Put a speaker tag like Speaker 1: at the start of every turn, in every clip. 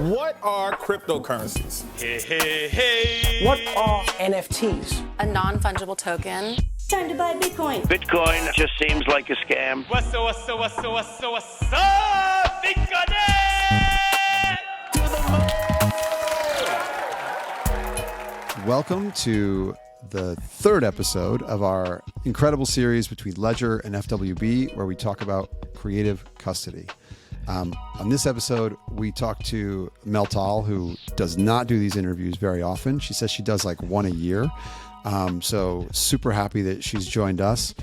Speaker 1: What are cryptocurrencies?
Speaker 2: Hey, hey, hey.
Speaker 3: What are NFTs?
Speaker 4: A non-fungible token.
Speaker 5: Time to buy Bitcoin.
Speaker 6: Bitcoin just seems like a scam.
Speaker 2: What's up, Bitcoin?
Speaker 7: Welcome to the third episode of our incredible series between Ledger and FWB, where we talk about creative custody. On this episode, we talked to Mel Tal, who does not do these interviews very often. She says she does like one a year. So super happy that she's joined us.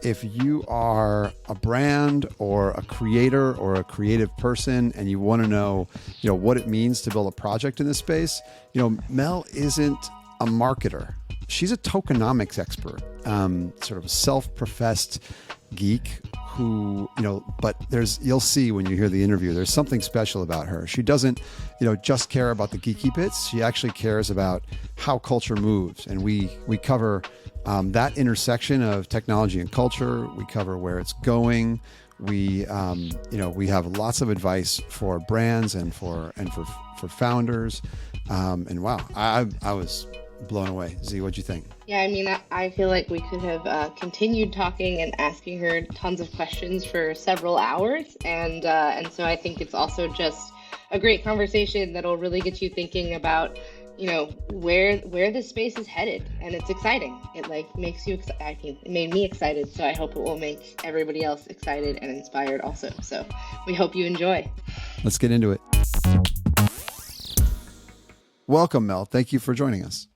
Speaker 7: If you are a brand or a creator or a creative person and you want to know, what it means to build a project in this space, Mel isn't a marketer. She's a tokenomics expert, sort of a self-professed geek who, but you'll see when you hear the interview, there's something special about her. She doesn't, just care about the geeky bits. She actually cares about how culture moves. And we cover that intersection of technology and culture. We cover where it's going. We have lots of advice for brands and for founders. And wow, I was blown away. Z, what'd you think?
Speaker 8: Yeah, I mean, I feel like we could have continued talking and asking her tons of questions for several hours, and so I think it's also just a great conversation that'll really get you thinking about, where this space is headed, and it's exciting. It makes you it made me excited, so I hope it will make everybody else excited and inspired also. So we hope you enjoy.
Speaker 7: Let's get into it. Welcome, Mel. Thank you for joining us.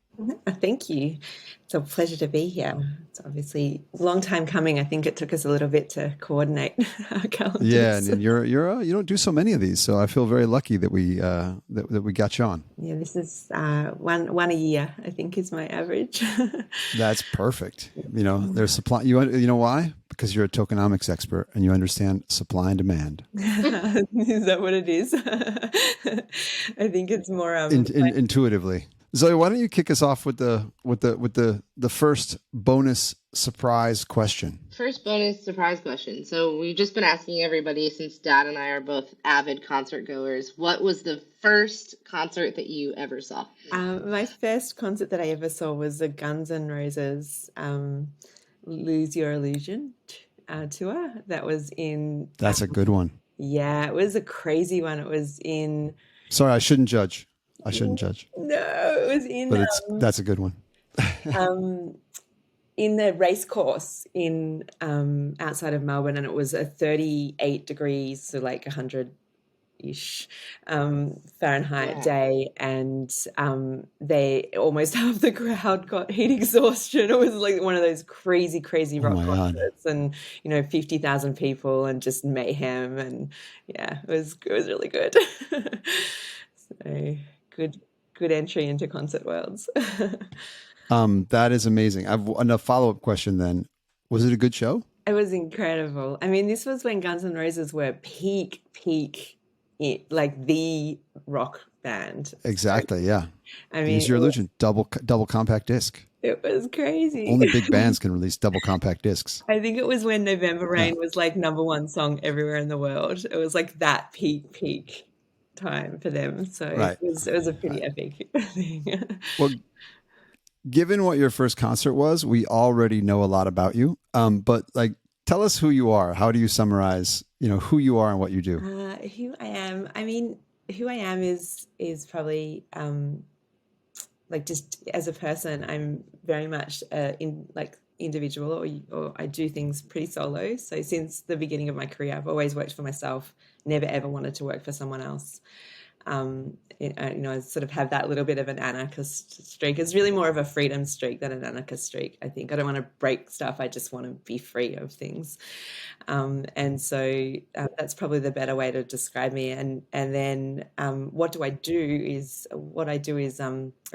Speaker 9: Thank you. It's a pleasure to be here. It's obviously a long time coming. I think it took us a little bit to coordinate our calendars.
Speaker 7: Yeah, and you don't do so many of these, so I feel very lucky that we that we got you on.
Speaker 9: Yeah, this is one a year, I think, is my average.
Speaker 7: That's perfect. There's supply. You know why? Because you're a tokenomics expert and you understand supply and demand.
Speaker 9: Is that what it is? I think it's more
Speaker 7: intuitively. Zoe, why don't you kick us off with the first bonus surprise question?
Speaker 8: First bonus surprise question. So we've just been asking everybody, since Dad and I are both avid concert goers, what was the first concert that you ever saw?
Speaker 9: My first concert that I ever saw was the Guns N' Roses Lose Your Illusion tour. That was in...
Speaker 7: That's a good one.
Speaker 9: Yeah, it was a crazy one. It was in...
Speaker 7: Sorry, I shouldn't judge.
Speaker 9: No, it was in...
Speaker 7: But that's a good one.
Speaker 9: In the race course in outside of Melbourne, and it was a 38 degrees, so like 100-ish Fahrenheit day, and they almost half the crowd got heat exhaustion. It was like one of those crazy rock concerts, and 50,000 people and just mayhem, and yeah, it was really good. So good entry into concert worlds.
Speaker 7: That is amazing. I've a follow-up question then. Was it a good show?
Speaker 9: It was incredible. I mean, this was when Guns N' Roses were peak, like the rock band.
Speaker 7: Exactly, yeah.
Speaker 9: I mean,
Speaker 7: Use Your Illusion, double compact disc.
Speaker 9: It was crazy.
Speaker 7: Only big bands can release double compact discs.
Speaker 9: I think it was when November Rain was like #1 song everywhere in the world. It was like that peak time for them. So it was a pretty epic thing.
Speaker 7: Well, given what your first concert was, we already know a lot about you. But tell us who you are. How do you summarize, who you are and what you do?
Speaker 9: Who I am. I mean, who I am is probably just as a person, I'm very much individual, or I do things pretty solo. So since the beginning of my career, I've always worked for myself, never ever wanted to work for someone else. I sort of have that little bit of an anarchist streak. It's really more of a freedom streak than an anarchist streak, I think. I don't want to break stuff. I just want to be free of things. And so that's probably the better way to describe me. And then what I do is I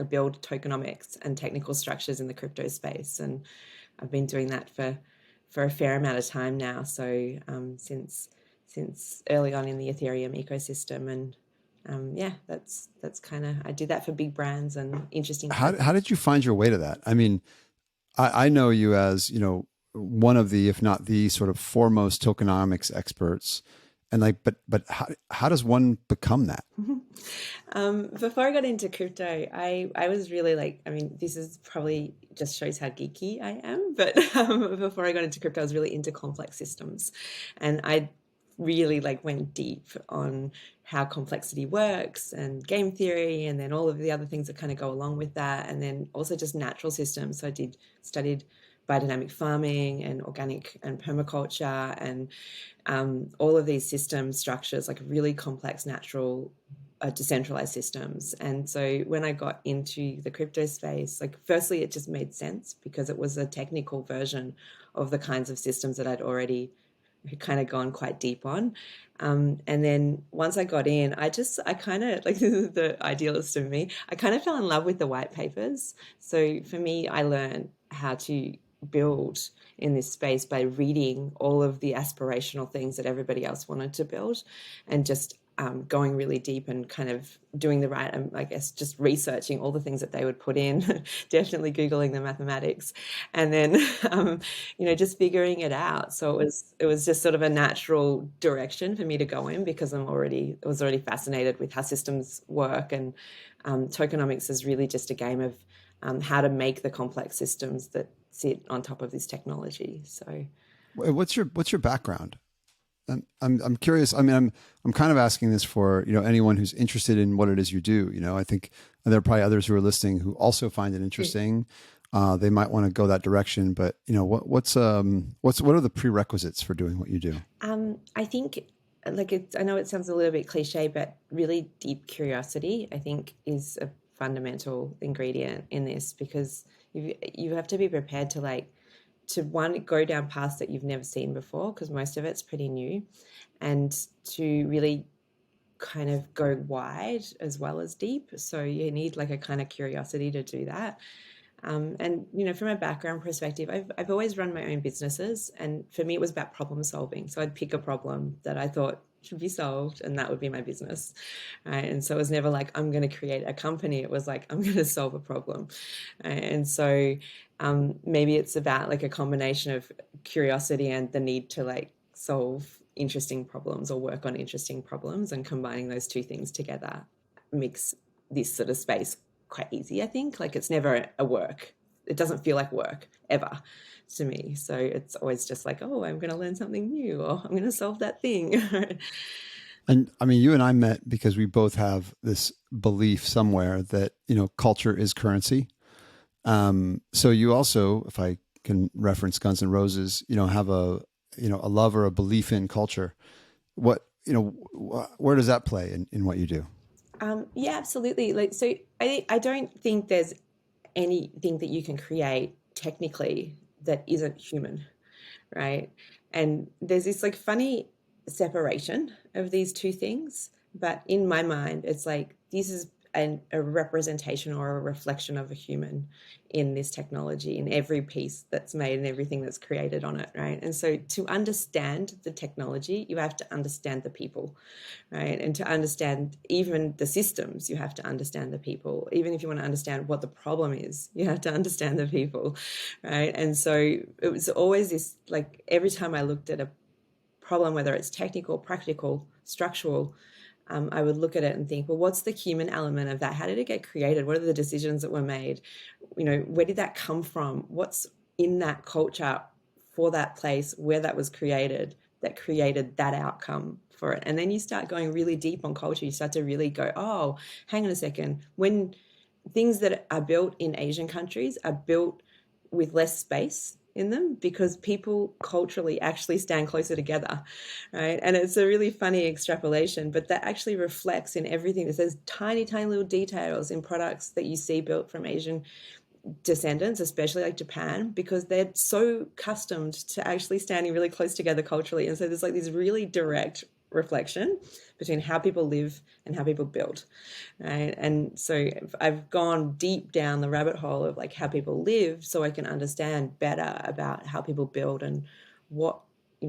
Speaker 9: build tokenomics and technical structures in the crypto space. And I've been doing that for a fair amount of time now. So since early on in the Ethereum ecosystem, and that's kind of, I do that for big brands and interesting.
Speaker 7: How did you find your way to that? I mean, I know you as, one of the, if not the sort of foremost tokenomics experts, and but how does one become that?
Speaker 9: Before I got into crypto, I was really like, I mean, this is probably just shows how geeky I am, but before I got into crypto, I was really into complex systems. And I really like went deep on how complexity works and game theory, and then all of the other things that kind of go along with that. And then also just natural systems. So studied biodynamic farming and organic and permaculture and all of these system structures, like really complex natural decentralized systems. And so when I got into the crypto space, like firstly, it just made sense because it was a technical version of the kinds of systems that I'd already kind of gone quite deep on. And then once I got in, I kind of like, this is the idealist of me, I kind of fell in love with the white papers. So for me, I learned how to build in this space by reading all of the aspirational things that everybody else wanted to build and just going really deep and kind of doing the right, I guess, just researching all the things that they would put in, definitely Googling the mathematics, and then, just figuring it out. So it was just sort of a natural direction for me to go in because I was already fascinated with how systems work. And tokenomics is really just a game of how to make the complex systems that sit on top of this technology. So
Speaker 7: What's your background? I'm curious. I mean, I'm kind of asking this for, anyone who's interested in what it is you do. I think there are probably others who are listening who also find it interesting. They might want to go that direction, but what are the prerequisites for doing what you do?
Speaker 9: I think I know it sounds a little bit cliche, but really deep curiosity, I think, is a fundamental ingredient in this, because you have to be prepared to one, go down paths that you've never seen before, because most of it's pretty new, and to really kind of go wide as well as deep. So you need like a kind of curiosity to do that. And from a background perspective, I've always run my own businesses, and for me it was about problem solving. So I'd pick a problem that I thought should be solved, and that would be my business, right? And so it was never like I'm going to create a company. It was like I'm going to solve a problem, right? And so maybe it's about like a combination of curiosity and the need to like solve interesting problems or work on interesting problems, and combining those two things together makes this sort of space quite easy. I think like it's never a work. It doesn't feel like work ever to me. So it's always just like, oh, I'm going to learn something new, or I'm going to solve that thing.
Speaker 7: And I mean, you and I met because we both have this belief somewhere that, culture is currency. So you also, if I can reference Guns N' Roses, have a love or a belief in culture. What, where does that play in what you do?
Speaker 9: Yeah, absolutely. So I don't think there's anything that you can create technically that isn't human, right? And there's this like funny separation of these two things, but in my mind, it's like this is a representation or a reflection of a human in this technology, in every piece that's made and everything that's created on it, right? And so to understand the technology, you have to understand the people, right? And to understand even the systems, you have to understand the people. Even if you want to understand what the problem is, you have to understand the people, right? And so it was always this, like every time I looked at a problem, whether it's technical, practical, structural, I would look at it and think, well, what's the human element of that? How did it get created? What are the decisions that were made? Where did that come from? What's in that culture for that place where that was created that created that outcome for it? And then you start going really deep on culture. You start to really go, oh, hang on a second. When things that are built in Asian countries are built with less space in them because people culturally actually stand closer together, right? And it's a really funny extrapolation, but that actually reflects in everything. There's tiny, tiny little details in products that you see built from Asian descendants, especially like Japan, because they're so accustomed to actually standing really close together culturally. And so there's like this really direct reflection between how people live and how people build, right? And so I've gone deep down the rabbit hole of like how people live so I can understand better about how people build and what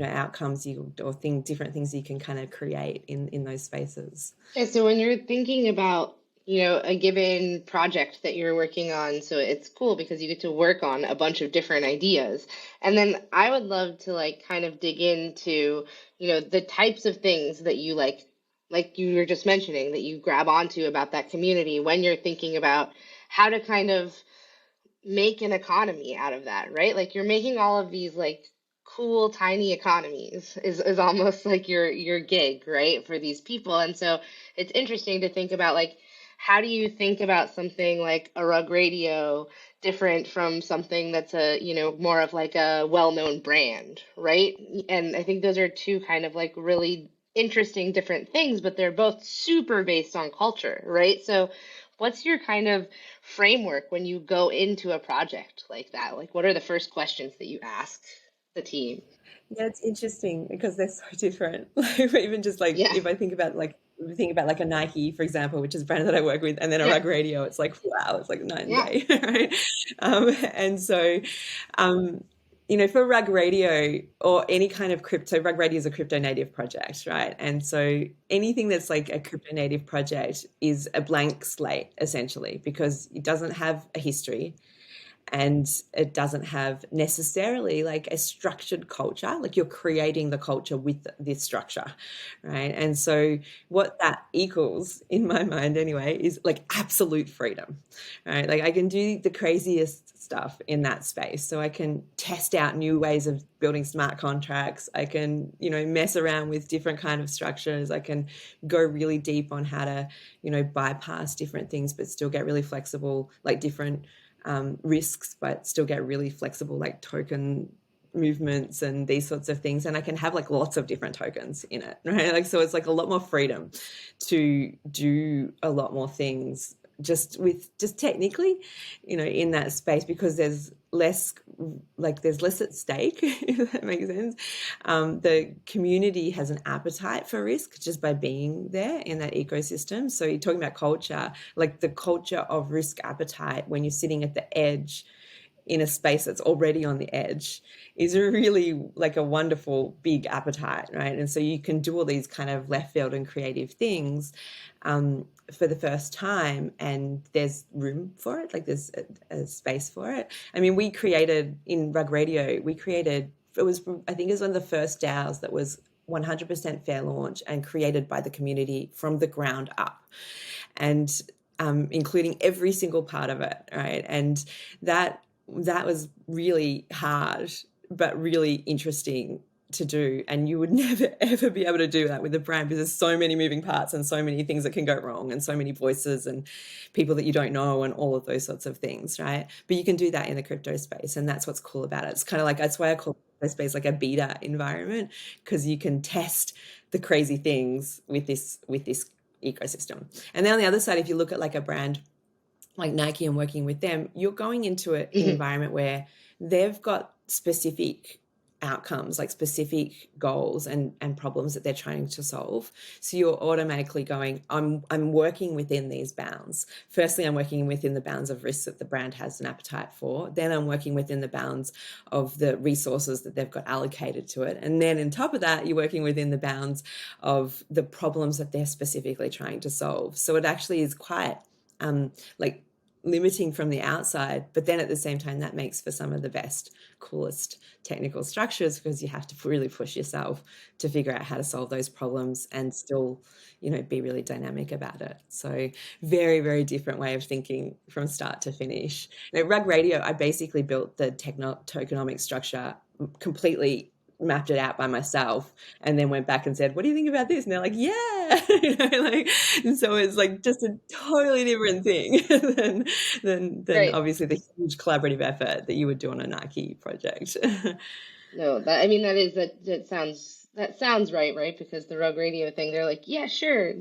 Speaker 9: outcomes different things you can kind of create in those spaces.
Speaker 8: Yeah, so when you're thinking about, a given project that you're working on, so it's cool because you get to work on a bunch of different ideas. And then I would love to like kind of dig into, the types of things that you like like you were just mentioning, that you grab onto about that community when you're thinking about how to kind of make an economy out of that, right? Like you're making all of these like cool tiny economies is almost like your gig, right, for these people. And so it's interesting to think about like how do you think about something like a rug radio different from something that's a, you know, more of like a well-known brand, right? And I think those are two kind of like really interesting different things, but they're both super based on culture, right? So what's your kind of framework when you go into a project like that? Like, what are the first questions that you ask the team?
Speaker 9: Yeah, it's interesting because they're so different. Like even just like
Speaker 8: Yeah,
Speaker 9: if I think about like a Nike, for example, which is a brand that I work with, and then a
Speaker 8: yeah,
Speaker 9: rug radio, it's like wow, it's like night and
Speaker 8: yeah.
Speaker 9: day, right? And so, um, you know, for rug radio or any kind of crypto, rug radio is a crypto native project, right? And so anything that's like a crypto native project is a blank slate essentially because it doesn't have a history and it doesn't have necessarily like a structured culture. Like you're creating the culture with this structure, right? And so what that equals in my mind anyway is like absolute freedom, right? Like I can do the craziest stuff in that space. So I can test out new ways of building smart contracts. I can, you know, mess around with different kind of structures. I can go really deep on how to, you know, bypass different things but still get really flexible, like different risks, but still get really flexible, like token movements and these sorts of things. And I can have like lots of different tokens in it, right? Like, so it's like a lot more freedom to do a lot more things just technically, you know, in that space because there's less at stake, if that makes sense. The community has an appetite for risk just by being there in that ecosystem. So you're talking about culture, like the culture of risk appetite when you're sitting at the edge in a space that's already on the edge is really like a wonderful big appetite, right? And so you can do all these kind of left field and creative things for the first time, and there's room for it, like there's a space for it. I mean, we created in Rug Radio, it was, I think it was one of the first DAOs that was 100% fair launch and created by the community from the ground up, and including every single part of it, right? And that was really hard, but really interesting to do. And you would never, ever be able to do that with a brand because there's so many moving parts and so many things that can go wrong and so many voices and people that you don't know and all of those sorts of things, right? But you can do that in the crypto space. And that's what's cool about it. It's kind of like, that's why I call crypto space like a beta environment, because you can test the crazy things with this ecosystem. And then on the other side, if you look at like a brand like Nike and working with them, you're going into an environment where they've got specific outcomes, like specific goals and problems that they're trying to solve. So you're automatically going, I'm working within these bounds. Firstly, I'm working within the bounds of risks that the brand has an appetite for. Then I'm working within the bounds of the resources that they've got allocated to it. And then on top of that, you're working within the bounds of the problems that they're specifically trying to solve. So it actually is quite like limiting from the outside, but then at the same time that makes for some of the best, coolest technical structures because you have to really push yourself to figure out how to solve those problems and still, you know, be really dynamic about it. So very, very different way of thinking from start to finish. At Rug Radio, I basically built the tokenomics structure completely, mapped it out by myself, and then went back and said, what do you think about this? And they're like, yeah, you know, like, and so it's like just a totally different thing than
Speaker 8: Right.
Speaker 9: obviously the huge collaborative effort that you would do on a Nike project.
Speaker 8: No, that sounds right? Because the Rug Radio thing, they're like, yeah, sure,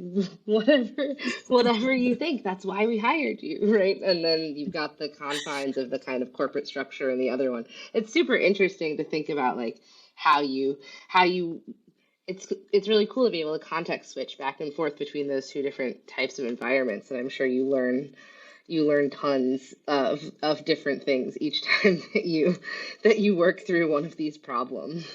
Speaker 8: whatever you think. That's why we hired you, right? And then you've got the confines of the kind of corporate structure and the other one. It's super interesting to think about like how you it's really cool to be able to context switch back and forth between those two different types of environments, and I'm sure you learn tons of different things each time that you work through one of these problems.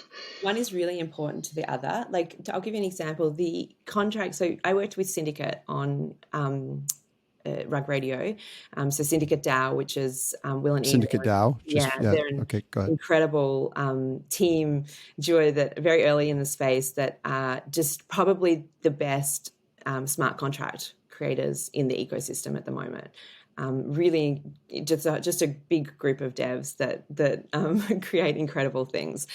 Speaker 9: One is really important to the other. Like, I'll give you an example. The contract. So I worked with Syndicate on Rug Radio. So Syndicate DAO, which is Will and Ian.
Speaker 7: Syndicate DAO.
Speaker 9: They're an
Speaker 7: okay, go ahead.
Speaker 9: incredible team duo that very early in the space that are just probably the best smart contract creators in the ecosystem at the moment. Really, just a big group of devs that create incredible things,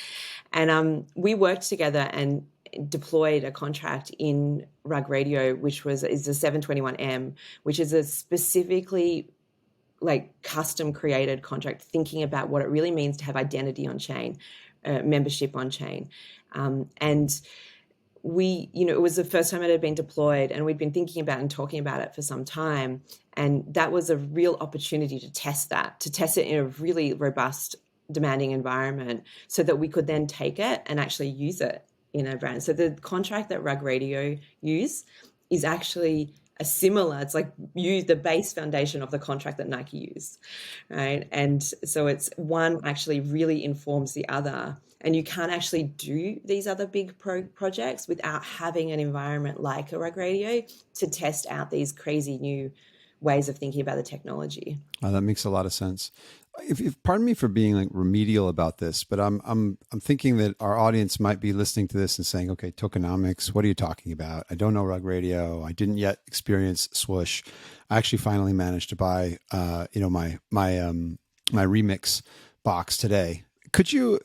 Speaker 9: and we worked together and deployed a contract in Rug Radio, which is a 721M, which is a specifically like custom created contract, thinking about what it really means to have identity on chain, membership on chain, and it was the first time it had been deployed, and we'd been thinking about and talking about it for some time. And that was a real opportunity to test it in a really robust, demanding environment so that we could then take it and actually use it in a brand. So the contract that Rug Radio use is actually it's like the base foundation of the contract that Nike used, right? And so it's one actually really informs the other. And you can't actually do these other big projects without having an environment like a Rug Radio to test out these crazy new ways of thinking about the technology.
Speaker 7: Oh, that makes a lot of sense. If pardon me for being like remedial about this, but I'm thinking that our audience might be listening to this and saying, "Okay, tokenomics, what are you talking about? I don't know Rug Radio. I didn't yet experience Swoosh. I actually finally managed to buy, my remix box today." Could you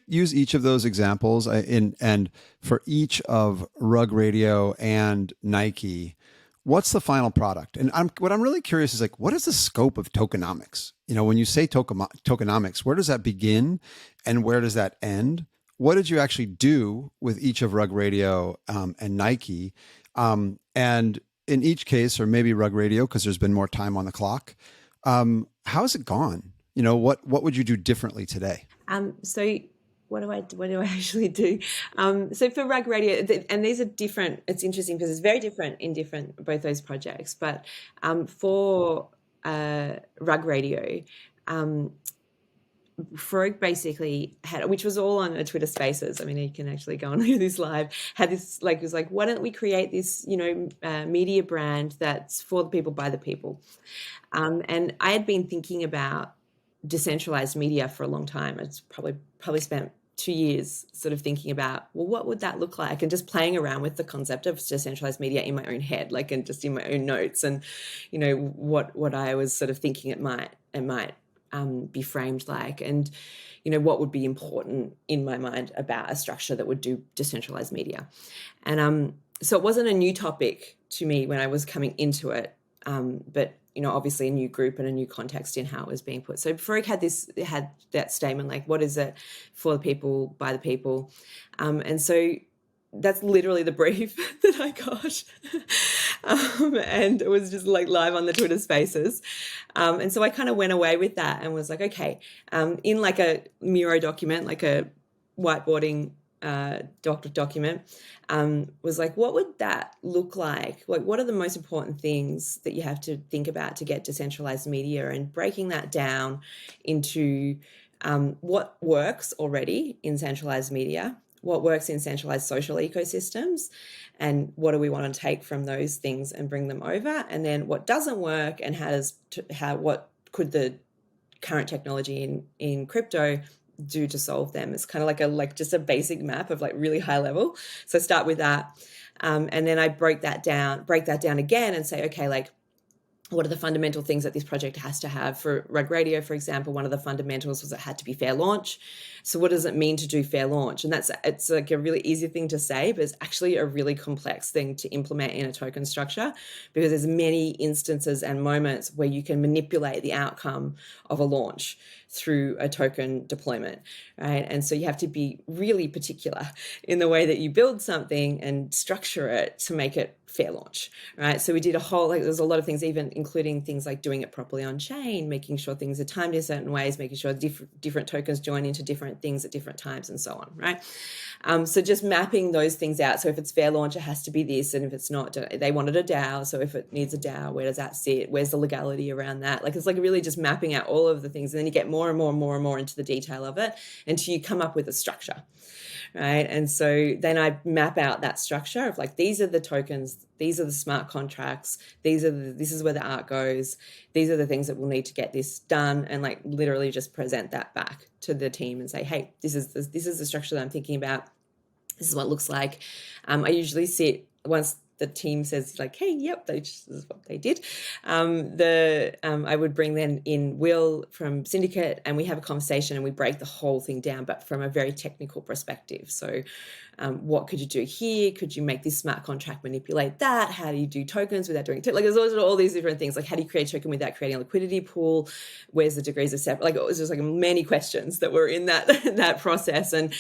Speaker 7: use each of those examples and for each of Rug Radio and Nike? What's the final product? And what I'm really curious is like, what is the scope of tokenomics? When you say tokenomics, where does that begin and where does that end? What did you actually do with each of Rug Radio and Nike? And in each case, or maybe Rug Radio, because there's been more time on the clock, how's it gone? What would you do differently today?
Speaker 9: So what do I actually do? So for Rug Radio, and these are different. It's interesting because it's very different in both those projects. But for Rug Radio, Farouk basically had, which was all on a Twitter Spaces. I mean, you can actually go and look at this live. Had this it was like, why don't we create this, media brand that's for the people by the people? And I had been thinking about decentralized media for a long time. It's probably spent 2 years sort of thinking about, well, what would that look like? And just playing around with the concept of decentralized media in my own head, and just in my own notes, and, what I was sort of thinking it might be framed like, and, what would be important in my mind about a structure that would do decentralized media. And so it wasn't a new topic to me when I was coming into it, but obviously a new group and a new context in how it was being put. So Farouk had that statement, like, what is it for the people, by the people? And so that's literally the brief that I got. And it was just like live on the Twitter Spaces. And so I kind of went away with that and was like, okay, in like a Miro document, like a whiteboarding document, was like, what would that look like? Like, what are the most important things that you have to think about to get decentralized media, and breaking that down into what works already in centralized media, what works in centralized social ecosystems, and what do we want to take from those things and bring them over, and then what doesn't work, and what could the current technology in crypto do to solve them. It's kind of just a basic map of like really high level. So start with that. And then I break that down again and say, okay, like, what are the fundamental things that this project has to have? For Rug Radio, for example, one of the fundamentals was it had to be fair launch. So what does it mean to do fair launch? And it's like a really easy thing to say, but it's actually a really complex thing to implement in a token structure, because there's many instances and moments where you can manipulate the outcome of a launch through a token deployment, right? And so you have to be really particular in the way that you build something and structure it to make it fair launch, right? So we did there's a lot of things, even including things like doing it properly on chain, making sure things are timed in certain ways, making sure different tokens join into different things at different times, and so on, right? So just mapping those things out. So if it's fair launch, it has to be this, and if it's not, they wanted a DAO. So if it needs a DAO, where does that sit? Where's the legality around that? Like, it's like really just mapping out all of the things, and then you get more and more and more and more into the detail of it until you come up with a structure. Right. And so then I map out that structure of like, these are the tokens, these are the smart contracts, this is where the art goes, these are the things that we'll need to get this done, and like literally just present that back to the team and say, hey, this is the structure that I'm thinking about. This is what it looks like. I usually sit, once the team says like, hey, yep, this is what they did. I would bring then in Will from Syndicate, and we have a conversation and we break the whole thing down, but from a very technical perspective. So what could you do here? Could you make this smart contract manipulate that? How do you do tokens without doing like there's all these different things. Like how do you create a token without creating a liquidity pool? Where's the degrees of separate? Like it was just like many questions that were in that process. And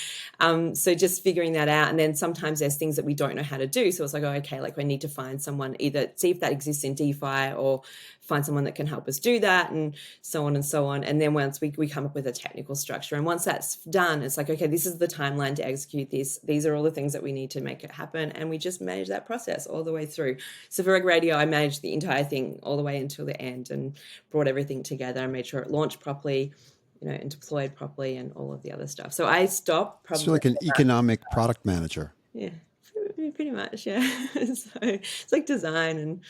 Speaker 9: so just figuring that out. And then sometimes there's things that we don't know how to do. So it's like, oh, okay, like we need to find someone, either see if that exists in DeFi or find someone that can help us do that, and so on and so on. And then once we come up with a technical structure, and once that's done, it's like, okay, this is the timeline to execute this. These are all the things that we need to make it happen. And we just manage that process all the way through. So for Reg Radio, I managed the entire thing all the way until the end and brought everything together and made sure it launched properly, and deployed properly and all of the other stuff. So I stopped probably.
Speaker 7: So like an economic product manager.
Speaker 9: Yeah, pretty much. Yeah. So it's like design and,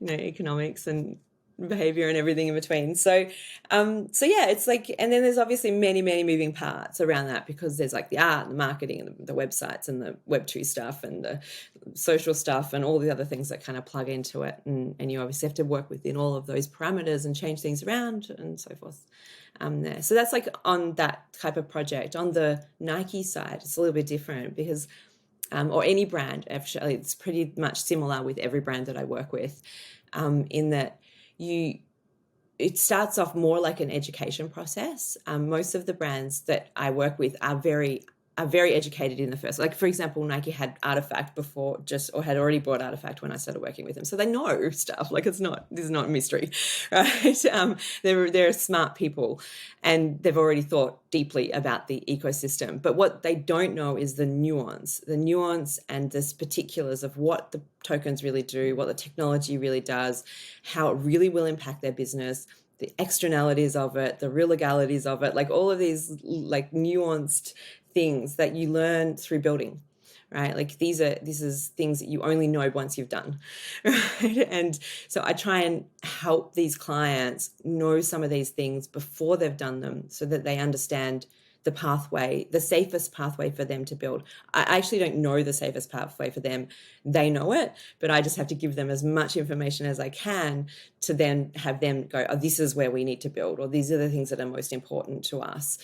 Speaker 9: economics and behavior and everything in between. So yeah, it's like, and then there's obviously many, many moving parts around that, because there's like the art and the marketing and the websites and the Web2 stuff and the social stuff and all the other things that kind of plug into it. And you obviously have to work within all of those parameters and change things around and so forth. There. So that's like on that type of project. On the Nike side, it's a little bit different because, or any brand, actually, it's pretty much similar with every brand that I work with, in that it starts off more like an education process. Most of the brands that I work with are very educated in the first. Like, for example, Nike had Artifact before, or had already bought Artifact when I started working with them. So they know stuff. Like, this is not a mystery, right? They're smart people, and they've already thought deeply about the ecosystem. But what they don't know is the nuance and the particulars of what the tokens really do, what the technology really does, how it really will impact their business, the externalities of it, the real legalities of it, like all of these like nuanced things that you learn through building, right? Like this is things that you only know once you've done, right? And so I try and help these clients know some of these things before they've done them, so that they understand the pathway, the safest pathway for them to build. I actually don't know the safest pathway for them. They know it, but I just have to give them as much information as I can to then have them go, oh, this is where we need to build, or these are the things that are most important to us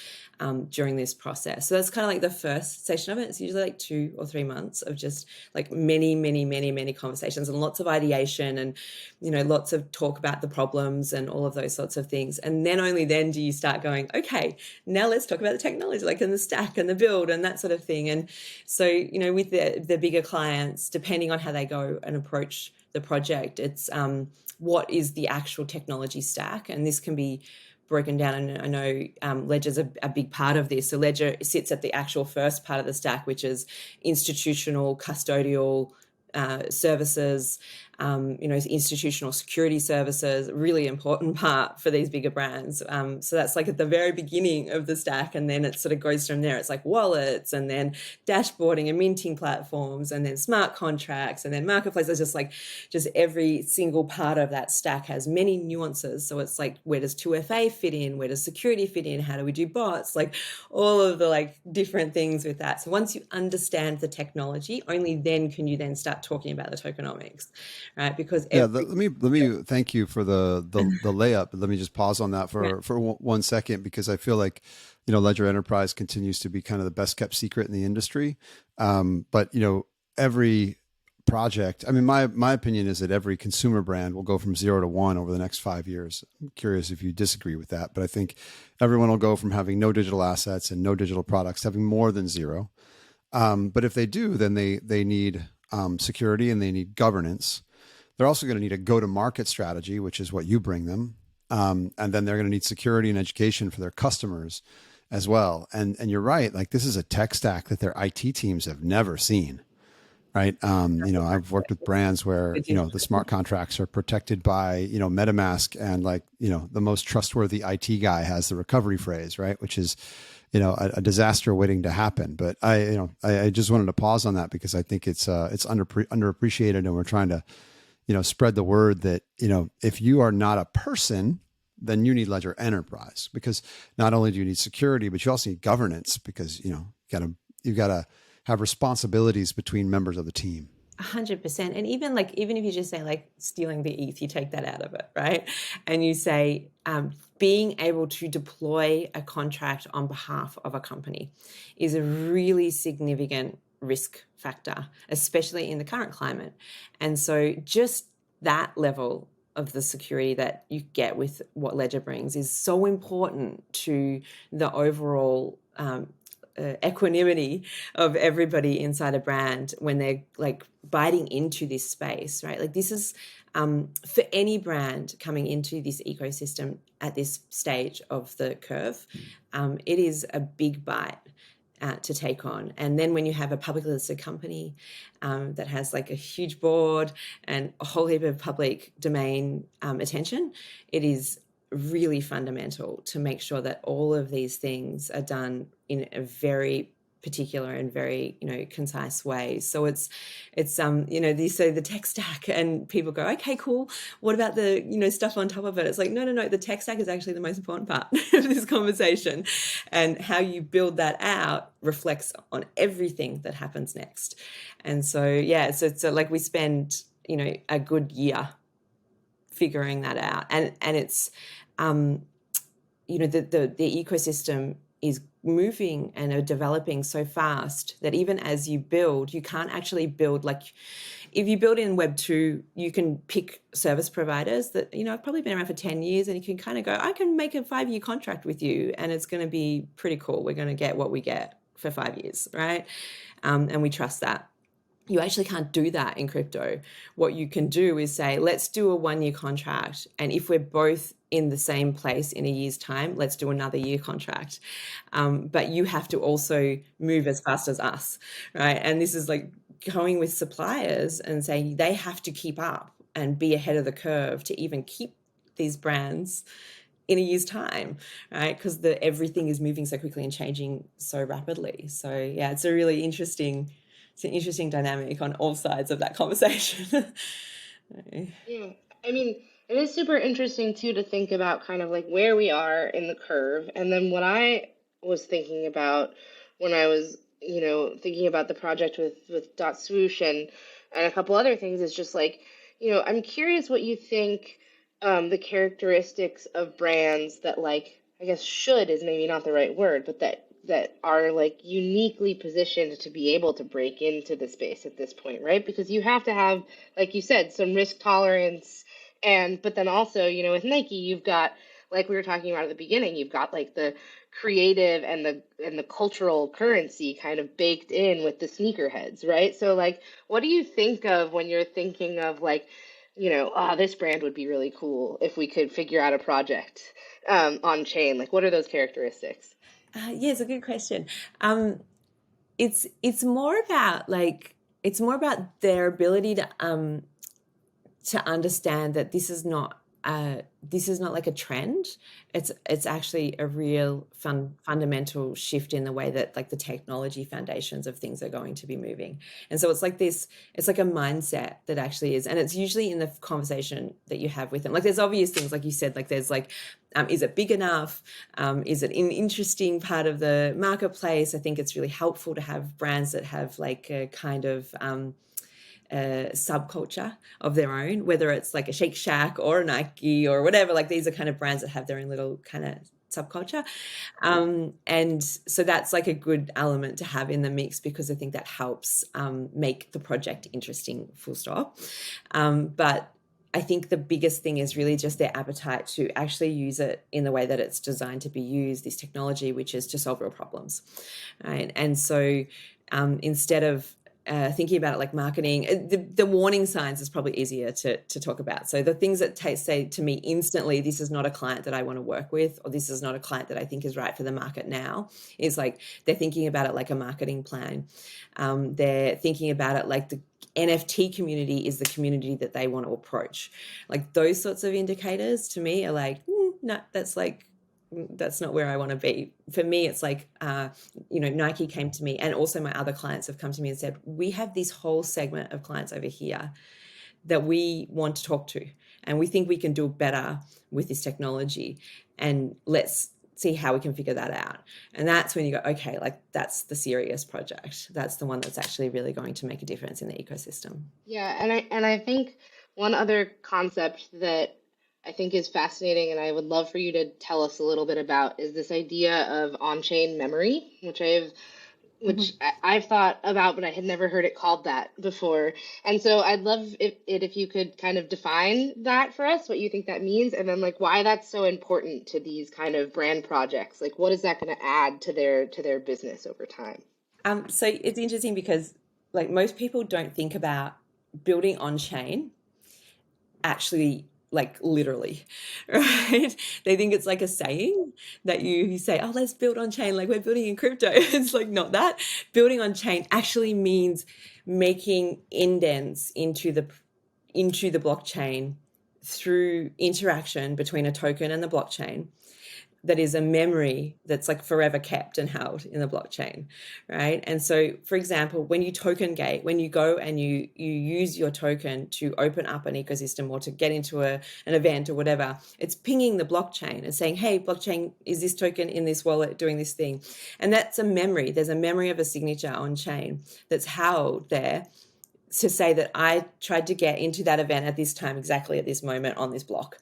Speaker 9: during this process. So that's kind of like the first session of it. It's usually like 2 or 3 months of just like many, many, many, many conversations and lots of ideation and, lots of talk about the problems and all of those sorts of things. And then only then do you start going, okay, now let's talk about the technology, like in the stack and the build and that sort of thing. And so, with the bigger clients, depending on how they go and approach the project, it's what is the actual technology stack. And this can be broken down, and I know Ledger's a big part of this. So Ledger sits at the actual first part of the stack, which is institutional, custodial services, institutional security services, really important part for these bigger brands. So that's like at the very beginning of the stack, and then it sort of goes from there. It's like wallets, and then dashboarding and minting platforms, and then smart contracts, and then marketplaces. Just every single part of that stack has many nuances. So it's like, where does 2FA fit in? Where does security fit in? How do we do bots? Like all of the like different things with that. So once you understand the technology, only then can you then start talking about the tokenomics. Right, because
Speaker 7: let me thank you for the layup. Let me just pause on that for 1 second, because I feel like Ledger Enterprise continues to be kind of the best kept secret in the industry. But every project, I mean, my opinion is that every consumer brand will go from 0 to 1 over the next 5 years. I'm curious if you disagree with that, but I think everyone will go from having no digital assets and no digital products to having more than 0. But if they do, then they need security and they need governance. They're also going to need a go-to-market strategy, which is what you bring them. And then they're going to need security and education for their customers as well. And you're right. Like, this is a tech stack that their IT teams have never seen. Right. I've worked with brands where, the smart contracts are protected by, MetaMask, and like, the most trustworthy IT guy has the recovery phrase, right? Which is, a disaster waiting to happen. But I just wanted to pause on that, because I think it's underappreciated, and we're trying to, spread the word that, if you are not a person, then you need Ledger Enterprise, because not only do you need security, but you also need governance, because, you've got to have responsibilities between members of the team.
Speaker 9: 100%. And even if you just say like stealing the ETH, you take that out of it, right? And you say being able to deploy a contract on behalf of a company is a really significant risk factor, especially in the current climate. And so just that level of the security that you get with what Ledger brings is so important to the overall equanimity of everybody inside a brand when they're like biting into this space, right? Like this is for any brand coming into this ecosystem at this stage of the curve, it is a big bite to take on. And then when you have a publicly listed company that has like a huge board and a whole heap of public domain attention, it is really fundamental to make sure that all of these things are done in a very particular and very concise way. So it's they say the tech stack, and people go, okay, cool, what about the stuff on top of it? It's like no, the tech stack is actually the most important part of this conversation, and how you build that out reflects on everything that happens next. And so it's like we spend a good year figuring that out, and it's the ecosystem is moving and developing so fast that even as you build, you can't actually build like, if you build in Web 2, you can pick service providers that have probably been around for 10 years, and you can kind of go, I can make a 5-year contract with you and it's going to be pretty cool. We're going to get what we get for 5 years, right? And we trust that. You actually can't do that in crypto. What you can do is say, let's do a 1-year contract. And if we're both in the same place in a year's time, let's do another year contract. But you have to also move as fast as us, right? And this is like going with suppliers and saying they have to keep up and be ahead of the curve to even keep these brands in a year's time, right? Because everything is moving so quickly and changing so rapidly. So yeah, it's an interesting dynamic on all sides of that conversation.
Speaker 8: Yeah, I mean, it is super interesting too to think about kind of like where we are in the curve. And then what I was thinking about when I was, thinking about the project with Dot Swoosh and a couple other things is just like, I'm curious what you think the characteristics of brands that like, I guess should is maybe not the right word, but that are like uniquely positioned to be able to break into the space at this point, right? Because you have to have, like you said, some risk tolerance, but then also, with Nike, you've got, like we were talking about at the beginning, you've got like the creative and the cultural currency kind of baked in with the sneakerheads, right? So like, what do you think of when you're thinking of like, this brand would be really cool if we could figure out a project on chain? Like, what are those characteristics?
Speaker 9: Yeah, it's a good question. It's more about their ability to understand that this is not like a trend. It's actually a real fundamental shift in the way that like the technology foundations of things are going to be moving. And so it's like a mindset that actually is, and it's usually in the conversation that you have with them. Like there's obvious things, like you said, like there's like, is it big enough? Is it an interesting part of the marketplace? I think it's really helpful to have brands that have like a kind of subculture of their own, whether it's like a Shake Shack or a Nike or whatever. Like these are kind of brands that have their own little kind of subculture, and so that's like a good element to have in the mix, because I think that helps make the project interesting, full stop. But I think the biggest thing is really just their appetite to actually use it in the way that it's designed to be used, this technology, which is to solve real problems, right? And so instead of thinking about it like marketing, the warning signs is probably easier to talk about. So the things that say to me instantly, this is not a client that I want to work with, or this is not a client that I think is right for the market now, is like they're thinking about it like a marketing plan. They're thinking about it like the NFT community is the community that they want to approach. Like those sorts of indicators to me are like, no, that's not where I want to be. For me, it's like, Nike came to me, and also my other clients have come to me and said, we have this whole segment of clients over here that we want to talk to, and we think we can do better with this technology. And let's see how we can figure that out. And that's when you go, okay, like that's the serious project. That's the one that's actually really going to make a difference in the ecosystem.
Speaker 8: Yeah, and I think one other concept that I think is fascinating, and I would love for you to tell us a little bit about, is this idea of on-chain memory, which I've thought about, but I had never heard it called that before. And so I'd love if you could kind of define that for us, what you think that means, and then like why that's so important to these kind of brand projects. Like, what is that going to add to their business over time?
Speaker 9: So it's interesting because like most people don't think about building on chain actually like literally, right? They think it's like a saying that you say, oh, let's build on chain, like we're building in crypto. It's like not that. Building on chain actually means making indents into the blockchain through interaction between a token and the blockchain that is a memory that's like forever kept and held in the blockchain, right? And so, for example, when you token gate, when you go and you use your token to open up an ecosystem or to get into an event or whatever, it's pinging the blockchain and saying, hey, blockchain, is this token in this wallet doing this thing? And that's a memory. There's a memory of a signature on chain that's held there to say that I tried to get into that event at this time, exactly at this moment on this block,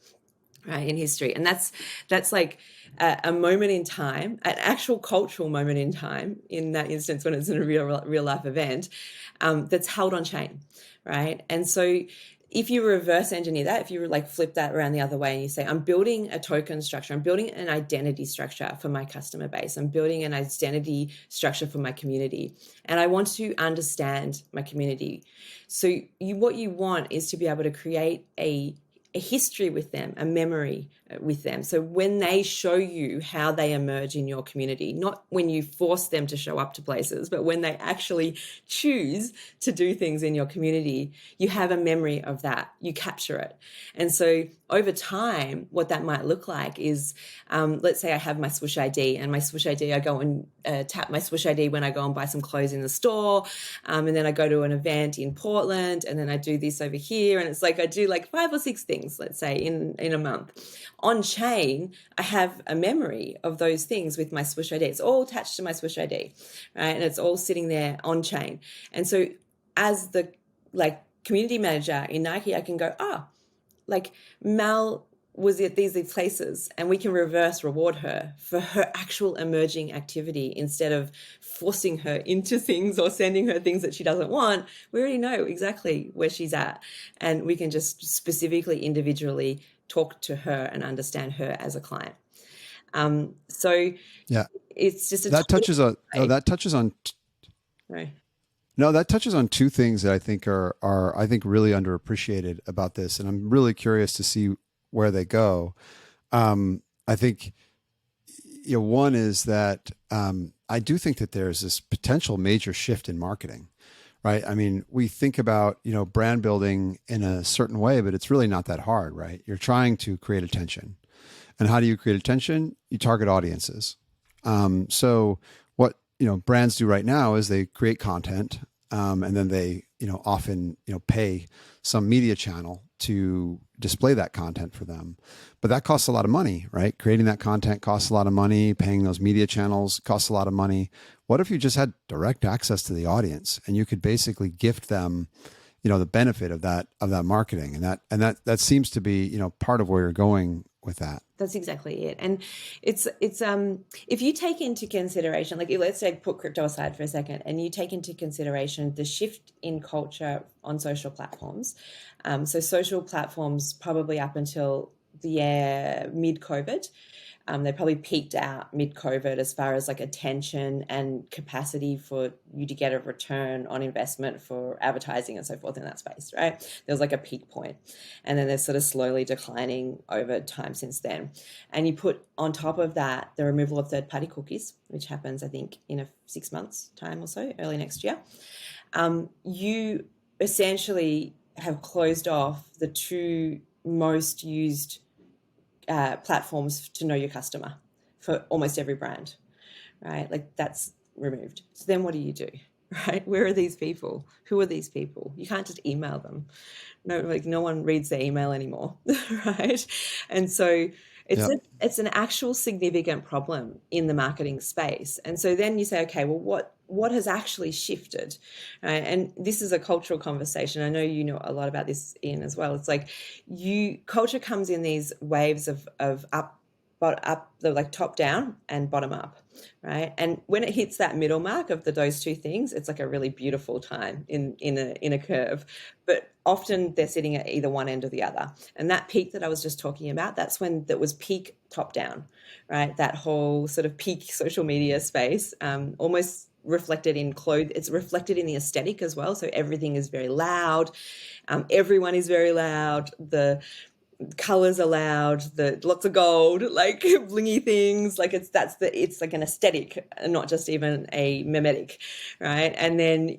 Speaker 9: right, in history. And that's like a moment in time, an actual cultural moment in time in that instance when it's in a real life event, that's held on chain, right? And so if you reverse engineer that, if you like flip that around the other way and you say, I'm building a token structure, I'm building an identity structure for my customer base, I'm building an identity structure for my community, and I want to understand my community. So what you want is to be able to create a history with them, a memory with them. So when they show you how they emerge in your community, not when you force them to show up to places, but when they actually choose to do things in your community, you have a memory of that, you capture it. And so over time, what that might look like is, let's say I have my Swoosh ID, and my Swoosh ID, I go and tap my Swoosh ID when I go and buy some clothes in the store, and then I go to an event in Portland, and then I do this over here, and it's like I do like 5 or 6 things, let's say, in a month. On chain, I have a memory of those things with my Swoosh ID. It's all attached to my Swoosh ID, right? And it's all sitting there on chain. And so as the like community manager in Nike, I can go, like Mel was at these places, and we can reverse reward her for her actual emerging activity instead of forcing her into things or sending her things that she doesn't want. We already know exactly where she's at, and we can just specifically, individually talk to her and understand her as a client. So
Speaker 7: Yeah,
Speaker 9: it's just
Speaker 7: that touches on
Speaker 9: Right.
Speaker 7: No, that touches on 2 things that I think are I think really underappreciated about this, and I'm really curious to see where they go. I think one is that I do think that there's this potential major shift in marketing, right? I mean, we think about brand building in a certain way, but it's really not that hard, right? You're trying to create attention, and how do you create attention? You target audiences. So what brands do right now is they create content, and then they often pay some media channel to display that content for them. But that costs a lot of money, right? Creating that content costs a lot of money. Paying those media channels costs a lot of money. What if you just had direct access to the audience and you could basically gift them, the benefit of that marketing? And that seems to be, part of where you're going with that.
Speaker 9: That's exactly it. And it's if you take into consideration, like let's say put crypto aside for a second, and you take into consideration the shift in culture on social platforms. So social platforms probably up until the year mid-COVID, they probably peaked out mid-COVID as far as like attention and capacity for you to get a return on investment for advertising and so forth in that space, right? There was like a peak point, and then they're sort of slowly declining over time since then. And you put on top of that the removal of third-party cookies, which happens, I think, in 6 months' time or so, early next year. You essentially have closed off the 2 most used platforms to know your customer for almost every brand, right? Like that's removed. So then what do you do, right? Where are these people? Who are these people? You can't just email them. No one reads their email anymore, right? And so It's
Speaker 7: Yeah.
Speaker 9: it's an actual significant problem in the marketing space. And so then you say, okay, well, what has actually shifted, right? And this is a cultural conversation. I know you know a lot about this, Ian, as well. It's like culture comes in these waves of up the like top down and bottom up, right? And when it hits that middle mark of those two things, it's like a really beautiful time in a curve. But often they're sitting at either one end or the other. And that peak that I was just talking about, that was peak top down, right? That whole sort of peak social media space, almost reflected in clothes. It's reflected in the aesthetic as well. So everything is very loud. Everyone is very loud. The colors are loud, the lots of gold, like blingy things, like it's like an aesthetic, not just even a mimetic, right? And then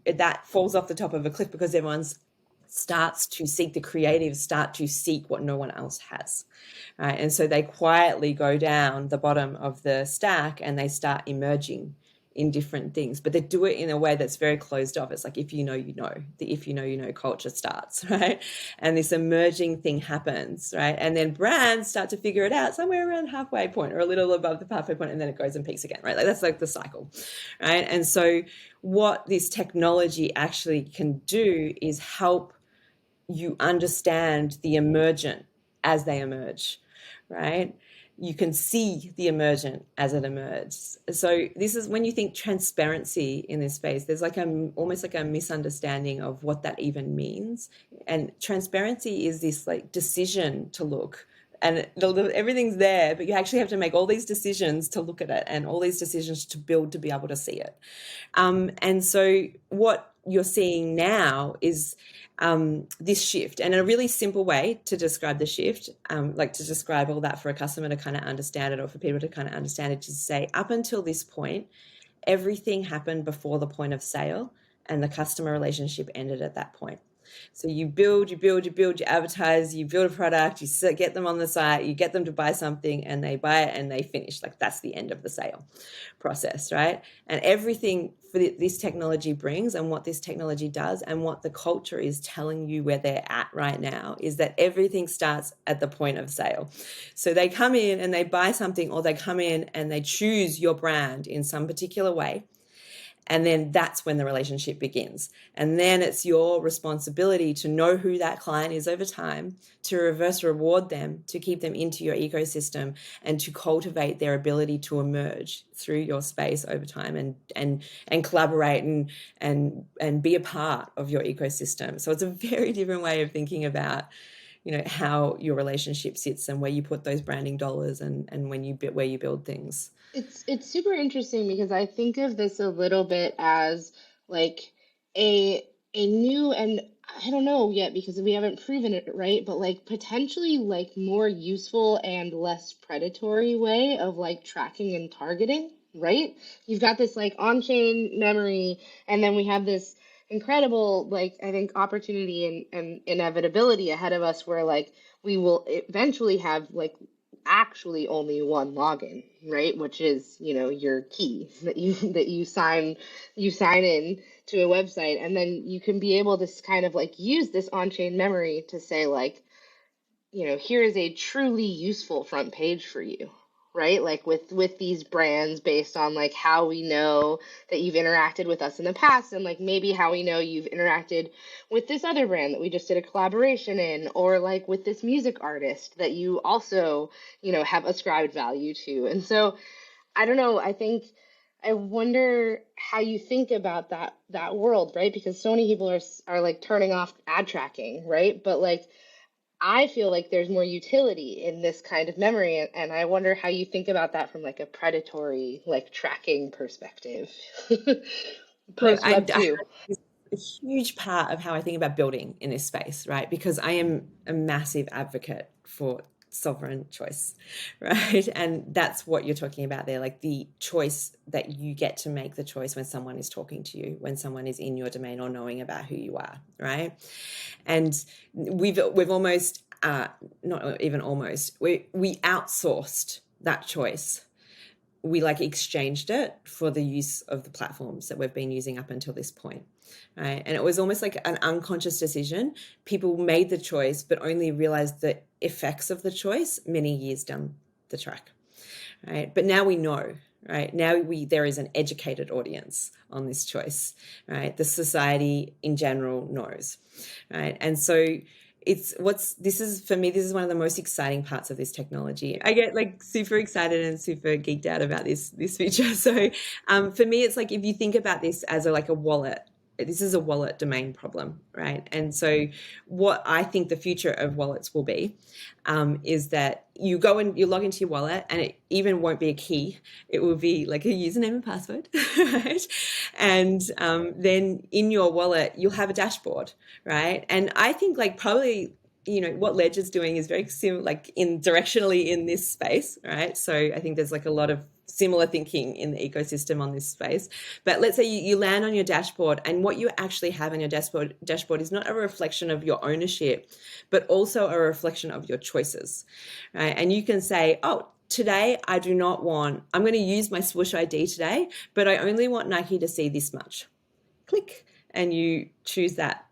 Speaker 9: that falls off the top of a cliff because everyone's starts to seek, the creatives start to seek what no one else has, right? And so they quietly go down the bottom of the stack and they start emerging in different things, but they do it in a way that's very closed off. It's like, if you know, you know. The if you know culture starts, right? And this emerging thing happens, right? And then brands start to figure it out somewhere around halfway point or a little above the halfway point, and then it goes and peaks again, right? Like that's like the cycle, right? And so what this technology actually can do is help you understand the emergent as they emerge, right? You can see the emergent as it emerges. So this is when you think transparency in this space, there's like almost like a misunderstanding of what that even means. And transparency is this like decision to look, and everything's there, but you actually have to make all these decisions to look at it and all these decisions to build to be able to see it. And so what you're seeing now is this shift, and a really simple way to describe the shift, like to describe all that for a customer to kind of understand it, or for people to kind of understand it, is to say, up until this point, everything happened before the point of sale, and the customer relationship ended at that point. So you build, you advertise, you build a product, you get them on the site, you get them to buy something, and they buy it and they finish. Like that's the end of the sale process, right? And everything for this technology brings, and what this technology does, and what the culture is telling you where they're at right now, is that everything starts at the point of sale. So they come in and they buy something, or they come in and they choose your brand in some particular way. And then that's when the relationship begins. And then it's your responsibility to know who that client is over time, to reverse reward them, to keep them into your ecosystem, and to cultivate their ability to emerge through your space over time, and collaborate and be a part of your ecosystem. So it's a very different way of thinking about, you know, how your relationship sits and where you put those branding dollars, and where you build things.
Speaker 8: It's super interesting because I think of this a little bit as like a new, and I don't know yet because we haven't proven it, right? But like potentially like more useful and less predatory way of like tracking and targeting, right? You've got this like on-chain memory, and then we have this incredible like I think opportunity and inevitability ahead of us where like we will eventually have like actually only one login, right? Which is, you know, your key that you sign in to a website, and then you can be able to kind of like use this on-chain memory to say like, you know, here is a truly useful front page for you, right? Like with these brands based on like how we know that you've interacted with us in the past, and like maybe how we know you've interacted with this other brand that we just did a collaboration in, or like with this music artist that you also, you know, have ascribed value to. And so I don't know, I wonder how you think about that world, right? Because so many people are like turning off ad tracking, right? But like I feel like there's more utility in this kind of memory, and I wonder how you think about that from like a predatory, like tracking perspective.
Speaker 9: So
Speaker 8: Post Web 2.
Speaker 9: a huge part of how I think about building in this space, right? Because I am a massive advocate for sovereign choice, right? And that's what you're talking about there, like the choice that you get to make, the choice when someone is talking to you, when someone is in your domain or knowing about who you are, right? And we've almost, not even almost, we outsourced that choice. We like exchanged it for the use of the platforms that we've been using up until this point. right? And it was almost like an unconscious decision. People made the choice, but only realized the effects of the choice many years down the track, right? But now we know, right? Now there is an educated audience on this choice, right? The society in general knows, right? And so this is one of the most exciting parts of this technology. I get like super excited and super geeked out about this feature. So for me, it's like, if you think about this as a wallet, this is a wallet domain problem, right? And so what I think the future of wallets will be is that you go and you log into your wallet, and it even won't be a key. It will be like a username and password, right? And then in your wallet, you'll have a dashboard, right? And I think like probably, what Ledger's doing is very similar, like directionally in this space, right? So I think there's like a lot of similar thinking in the ecosystem on this space. But let's say you land on your dashboard, and what you actually have on your dashboard is not a reflection of your ownership, but also a reflection of your choices, right? And you can say, oh, today I'm going to use my Swoosh ID today, but I only want Nike to see this much. Click, and you choose that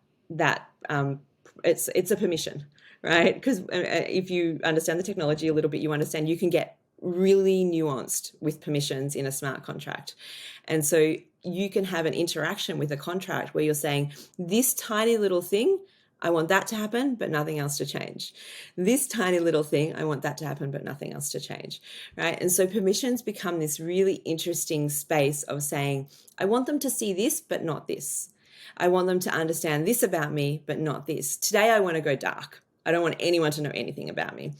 Speaker 9: it's a permission, right? Because if you understand the technology a little bit, you understand you can get really nuanced with permissions in a smart contract. And so you can have an interaction with a contract where you're saying, this tiny little thing, I want that to happen, but nothing else to change. This tiny little thing, I want that to happen, but nothing else to change, right? And so permissions become this really interesting space of saying, I want them to see this, but not this. I want them to understand this about me, but not this. Today, I want to go dark. I don't want anyone to know anything about me,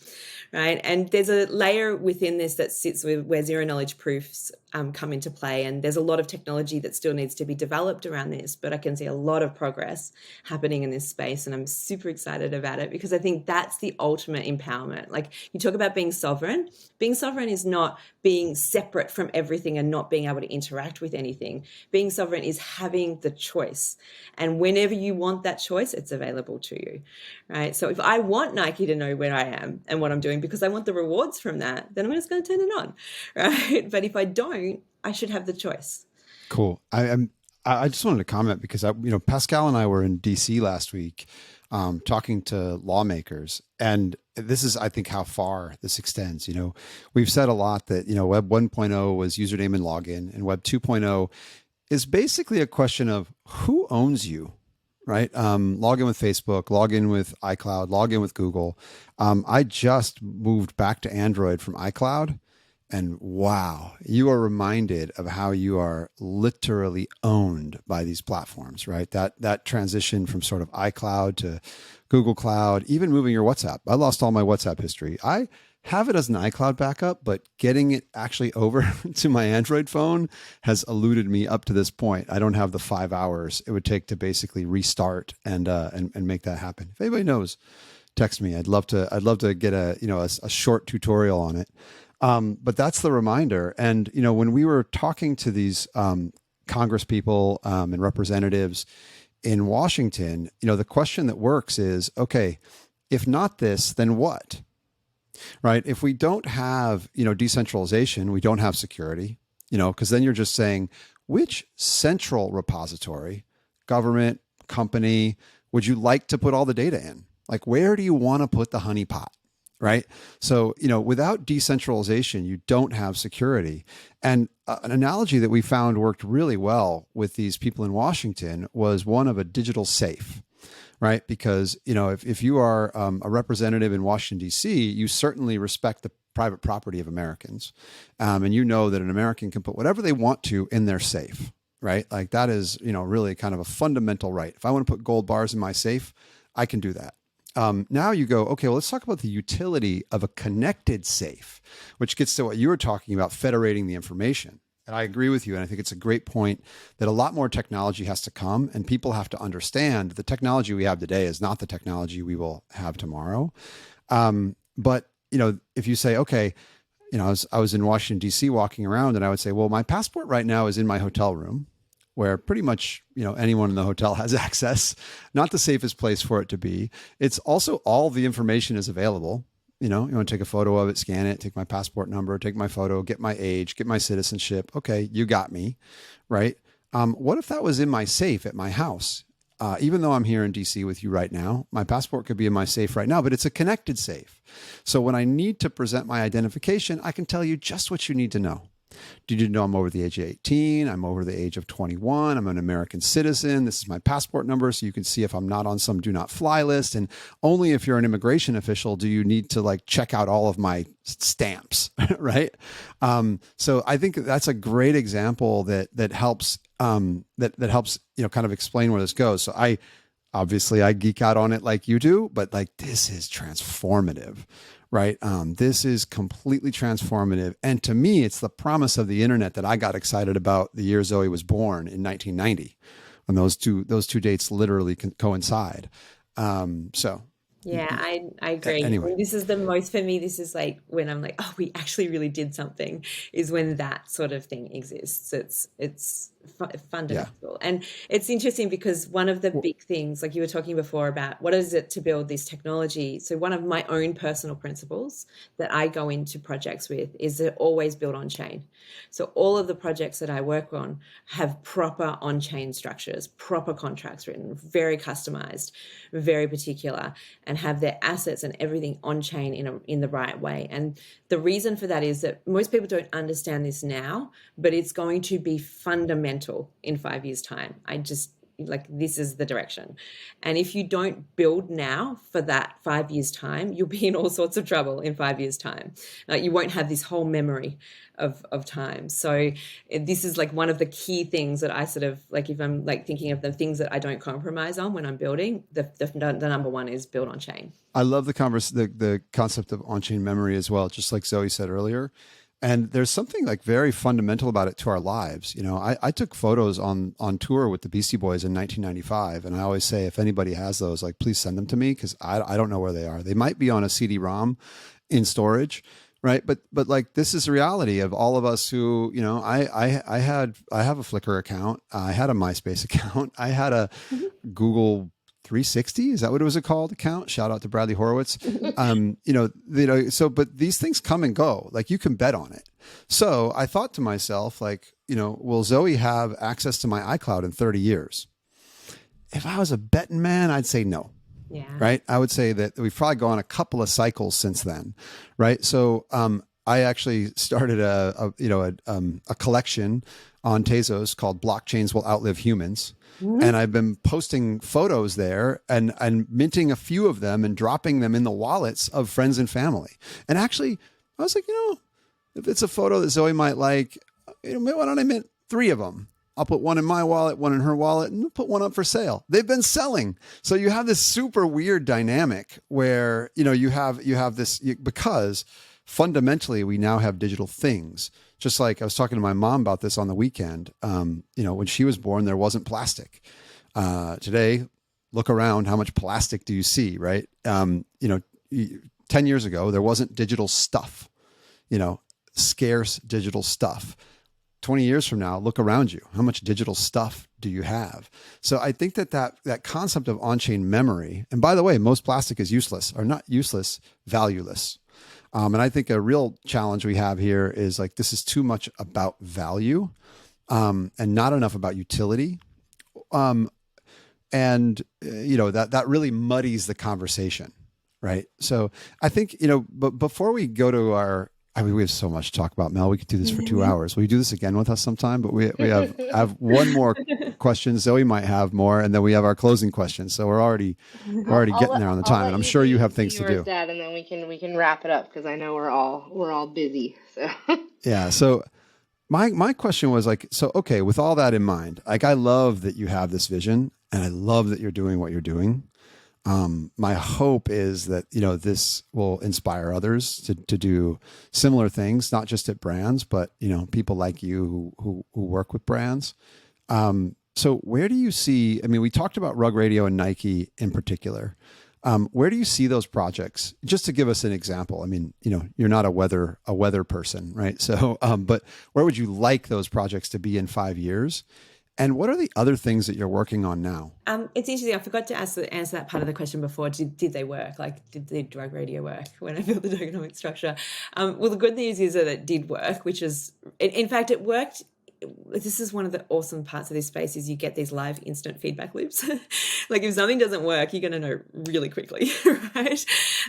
Speaker 9: right? And there's a layer within this that sits with where zero knowledge proofs come into play. And there's a lot of technology that still needs to be developed around this, but I can see a lot of progress happening in this space. And I'm super excited about it because I think that's the ultimate empowerment. Like, you talk about being sovereign. Being sovereign is not being separate from everything and not being able to interact with anything. Being sovereign is having the choice. And whenever you want that choice, it's available to you, right? So if I want Nike to know where I am and what I'm doing because I want the rewards from that, then I'm just going to turn it on, right? But if I don't, I should have the choice.
Speaker 7: Cool. I just wanted to comment because Pascal and I were in DC last week talking to lawmakers, and this is, I think, how far this extends. We've said a lot that, Web 1.0 was username and login, and Web 2.0 is basically a question of who owns you, right? Log in with Facebook, log in with iCloud, log in with Google. I just moved back to Android from iCloud. And wow, you are reminded of how you are literally owned by these platforms, right? That transition from sort of iCloud to Google Cloud, even moving your WhatsApp. I lost all my WhatsApp history. I have it as an iCloud backup, but getting it actually over to my Android phone has eluded me up to this point. I don't have the 5 hours it would take to basically restart and make that happen. If anybody knows, text me. I'd love to get a short tutorial on it. But that's the reminder. And, when we were talking to these Congress people and representatives in Washington, the question that works is, okay, if not this, then what? Right? If we don't have, decentralization, we don't have security, because then you're just saying, which central repository, government, company, would you like to put all the data in? Like, where do you want to put the honeypot? Right. So, without decentralization, you don't have security. And an analogy that we found worked really well with these people in Washington was one of a digital safe. Right. Because, if you are a representative in Washington, D.C., you certainly respect the private property of Americans. And you know that an American can put whatever they want to in their safe. Right. Like, that is, really kind of a fundamental right. If I want to put gold bars in my safe, I can do that. Now you go, okay, well, let's talk about the utility of a connected safe, which gets to what you were talking about, federating the information. And I agree with you. And I think it's a great point that a lot more technology has to come, and people have to understand the technology we have today is not the technology we will have tomorrow. But, if you say, okay, I was in Washington, D.C. walking around, and I would say, well, my passport right now is in my hotel room, where pretty much, anyone in the hotel has access, not the safest place for it to be. It's also all the information is available. You want to take a photo of it, scan it, take my passport number, take my photo, get my age, get my citizenship. Okay, you got me, right? What if that was in my safe at my house? Even though I'm here in DC with you right now, my passport could be in my safe right now, but it's a connected safe. So when I need to present my identification, I can tell you just what you need to know. Did you know I'm over the age of 18? I'm over the age of 21. I'm an American citizen. This is my passport number, so you can see if I'm not on some do not fly list. And only if you're an immigration official do you need to like check out all of my stamps, right? So I think that's a great example that helps that helps kind of explain where this goes. So I geek out on it like you do, but like this is transformative. Right. This is completely transformative. And to me, it's the promise of the internet that I got excited about the year Zoe was born in 1990. And those two dates literally coincide.
Speaker 9: Yeah, I agree.
Speaker 7: Anyway.
Speaker 9: And this is the most, for me, this is like when I'm like, oh, we actually really did something, is when that sort of thing exists. It's fundamental. Yeah. And it's interesting because one of the big things, like you were talking before about what is it to build this technology. So one of my own personal principles that I go into projects with is to always build on chain. So all of the projects that I work on have proper on-chain structures, proper contracts written, very customized, very particular, and have their assets and everything on chain in the right way. And the reason for that is that most people don't understand this now, but it's going to be fundamental in 5 years' time. This is the direction. And if you don't build now for that 5 years' time, you'll be in all sorts of trouble in 5 years' time. You won't have this whole memory of time. So this is like one of the key things that I sort of like, if I'm like thinking of the things that I don't compromise on when I'm building, the number one is build on chain.
Speaker 7: I love the concept of on-chain memory as well, just like Zoe said earlier. And there's something like very fundamental about it to our lives. I took photos on tour with the Beastie Boys in 1995. And I always say, if anybody has those, like, please send them to me, because I don't know where they are. They might be on a CD-ROM in storage, right? But like, this is the reality of all of us who, I have a Flickr account. I had a MySpace account. I had a Google 360, is that what it was called? Account. Shout out to Bradley Horowitz. But these things come and go. Like, you can bet on it. So I thought to myself, like, will Zoe have access to my iCloud in 30 years? If I was a betting man, I'd say no.
Speaker 9: Yeah.
Speaker 7: Right. I would say that we've probably gone a couple of cycles since then. Right. So I actually started a collection on Tezos called Blockchains Will Outlive Humans. Mm-hmm. And I've been posting photos there and minting a few of them and dropping them in the wallets of friends and family. And actually, I was like, if it's a photo that Zoe might like, why don't I mint 3 of them? I'll put one in my wallet, one in her wallet, and put one up for sale. They've been selling. So you have this super weird dynamic where, you have this, because fundamentally we now have digital things. Just like I was talking to my mom about this on the weekend. When she was born, there wasn't plastic. Today, look around, how much plastic do you see, right? 10 years ago, there wasn't digital stuff, scarce digital stuff. 20 years from now, look around you. How much digital stuff do you have? So I think that concept of on-chain memory, and by the way, most plastic is useless, or not useless, valueless. And I think a real challenge we have here is like, this is too much about value, and not enough about utility. That really muddies the conversation. Right. So I think, but before we go to we have so much to talk about, Mel. We could do this for 2 hours. Will you do this again with us sometime? But we have one more question. Zoe might have more, and then we have our closing questions. So we're already getting there on the time, and I'm sure you have things to do.
Speaker 8: Dad, and then we can wrap it up, because I know we're all busy. So
Speaker 7: yeah. So my question was like, okay, with all that in mind, like, I love that you have this vision, and I love that you're doing what you're doing. My hope is that, this will inspire others to do similar things, not just at brands, but, people like you who work with brands. So where do you see, we talked about Rug Radio and Nike in particular. Where do you see those projects? Just to give us an example. You're not a weather person, right? So, but where would you like those projects to be in 5 years? And what are the other things that you're working on now?
Speaker 9: It's interesting. I forgot to answer that part of the question before. Did they work? Like, did the Drug Radio work when I built the tokenomics structure? Well, the good news is that it did work, which is, in fact, it worked this is one of the awesome parts of this space is you get these live instant feedback loops. Like if something doesn't work, you're going to know really quickly, right?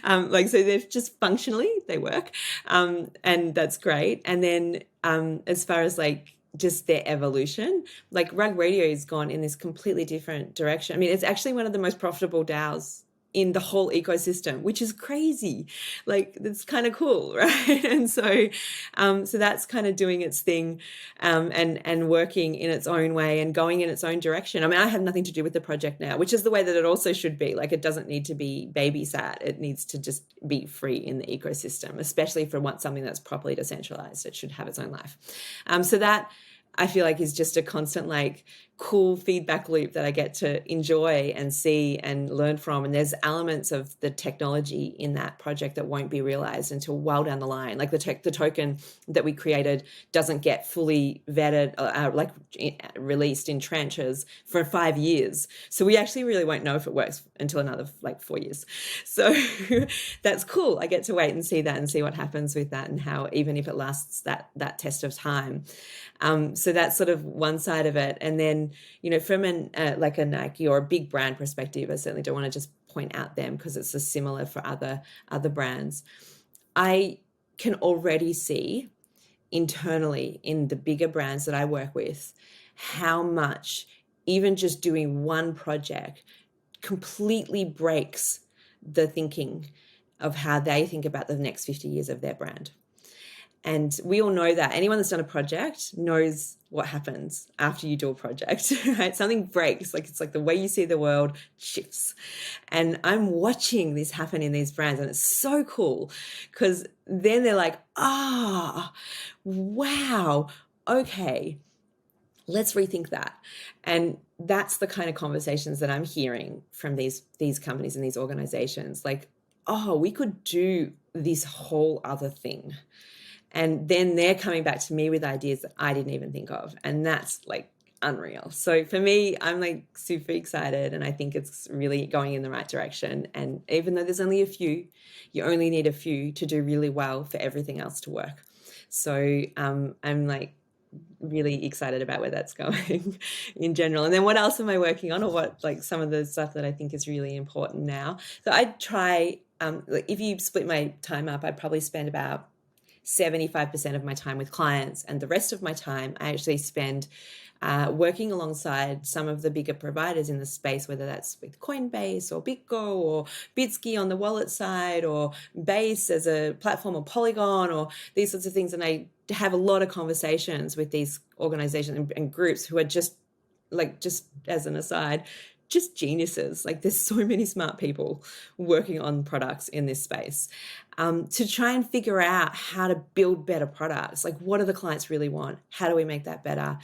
Speaker 9: So they're just functionally, they work. And that's great. And then as far as like just their evolution, like Rug Radio has gone in this completely different direction. I mean, it's actually one of the most profitable DAOs in the whole ecosystem, which is crazy. Like that's kind of cool, right? And so that's kind of doing its thing, and working in its own way and going in its own direction. I mean, I have nothing to do with the project now, which is the way that it also should be. Like it doesn't need to be babysat. It needs to just be free in the ecosystem, especially for something that's properly decentralized. It should have its own life. So that I feel like is just a constant like cool feedback loop that I get to enjoy and see and learn from. And there's elements of the technology in that project that won't be realized until well down the line. Like the token that we created doesn't get fully vetted, released in tranches for 5 years. So we actually really won't know if it works until another like 4 years. So that's cool. I get to wait and see that and see what happens with that and how, even if it lasts that test of time. So that's sort of one side of it. And then, from like a Nike or a big brand perspective, I certainly don't want to just point out them because it's similar for other brands. I can already see internally in the bigger brands that I work with how much even just doing one project completely breaks the thinking of how they think about the next 50 years of their brand. And we all know that anyone that's done a project knows what happens after you do a project, right? Something breaks, like it's like the way you see the world shifts. And I'm watching this happen in these brands, and it's so cool because then they're like, wow, okay, let's rethink that. And that's the kind of conversations that I'm hearing from these companies and these organizations. Like, we could do this whole other thing. And then they're coming back to me with ideas that I didn't even think of. And that's like unreal. So for me, I'm like super excited, and I think it's really going in the right direction. And even though there's only a few, you only need a few to do really well for everything else to work. So I'm like really excited about where that's going in general. And then what else am I working on, or what like some of the stuff that I think is really important now? So I try, if you split my time up, I'd probably spend about 75% of my time with clients, and the rest of my time I actually spend working alongside some of the bigger providers in the space, whether that's with Coinbase or BitGo or Bitsky on the wallet side, or Base as a platform, or Polygon, or these sorts of things. And I have a lot of conversations with these organizations and groups who are just as an aside, just geniuses. Like there's so many smart people working on products in this space, to try and figure out how to build better products. Like what do the clients really want? How do we make that better?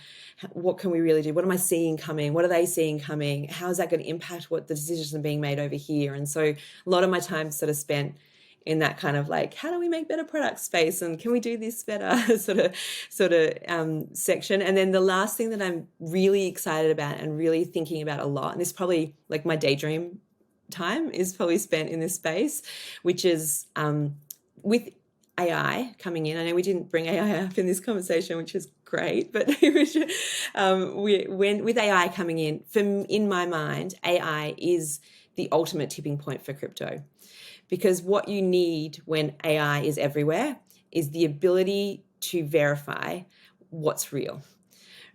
Speaker 9: What can we really do? What am I seeing coming? What are they seeing coming? How is that going to impact what the decisions are being made over here? And so a lot of my time sort of spent in that kind of like, how do we make better product space, and can we do this better sort of section. And then the last thing that I'm really excited about and really thinking about a lot, and this is probably like my daydream time is probably spent in this space, which is with AI coming in. I know we didn't bring AI up in this conversation, which is great, but with AI coming in my mind, AI is the ultimate tipping point for crypto. Because what you need when AI is everywhere is the ability to verify what's real,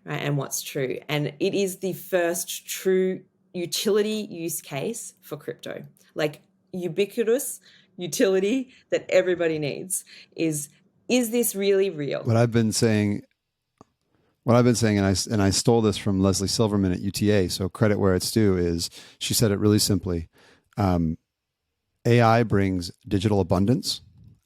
Speaker 9: right, and what's true. And it is the first true utility use case for crypto, like ubiquitous utility that everybody needs. Is this really real?
Speaker 7: What I've been saying, and I stole this from Leslie Silverman at UTA, so credit where it's due, is she said it really simply. AI brings digital abundance.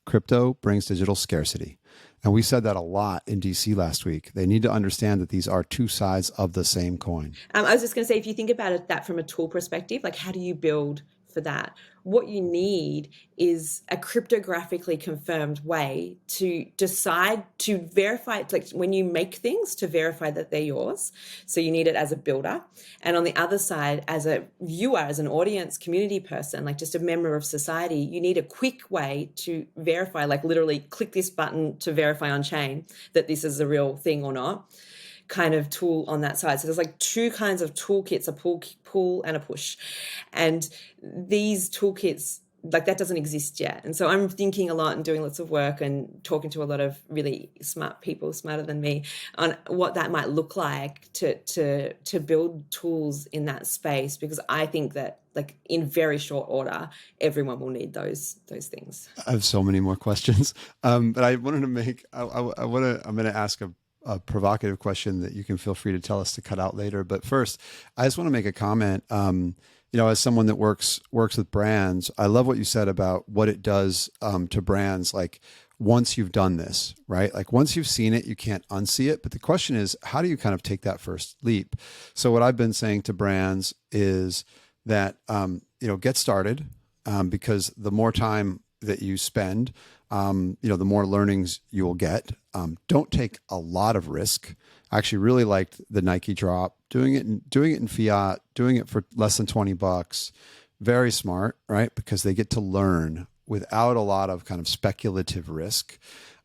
Speaker 7: Crypto brings digital scarcity. And we said that a lot in DC last week. They need to understand that these are two sides of the same coin.
Speaker 9: I was just going to say, if you think about it, that from a tool perspective, like how do you build for that? What you need is a cryptographically confirmed way to decide to verify, like when you make things, to verify that they're yours. So you need it as a builder. And on the other side, as a viewer, as an audience, community person, like just a member of society, you need a quick way to verify, like literally click this button to verify on chain that this is a real thing or not. kind of tool on that side. So there's like two kinds of toolkits, a pull and a push. And these toolkits, like that doesn't exist yet. And so I'm thinking a lot and doing lots of work and talking to a lot of really smart people, smarter than me, on what that might look like to build tools in that space, because I think that like in very short order, everyone will need those things.
Speaker 7: I have so many more questions, but I wanted to make. I'm going to ask a provocative question that you can feel free to tell us to cut out later. But first, I just want to make a comment. As someone that works with brands, I love what you said about what it does to brands. Like once you've done this, right? Like once you've seen it, you can't unsee it. But the question is, how do you kind of take that first leap? So what I've been saying to brands is that, get started because the more time that you spend, the more learnings you will get. Don't take a lot of risk. I actually really liked the Nike drop, doing it in fiat, doing it for less than $20. Very smart, right? Because they get to learn without a lot of kind of speculative risk.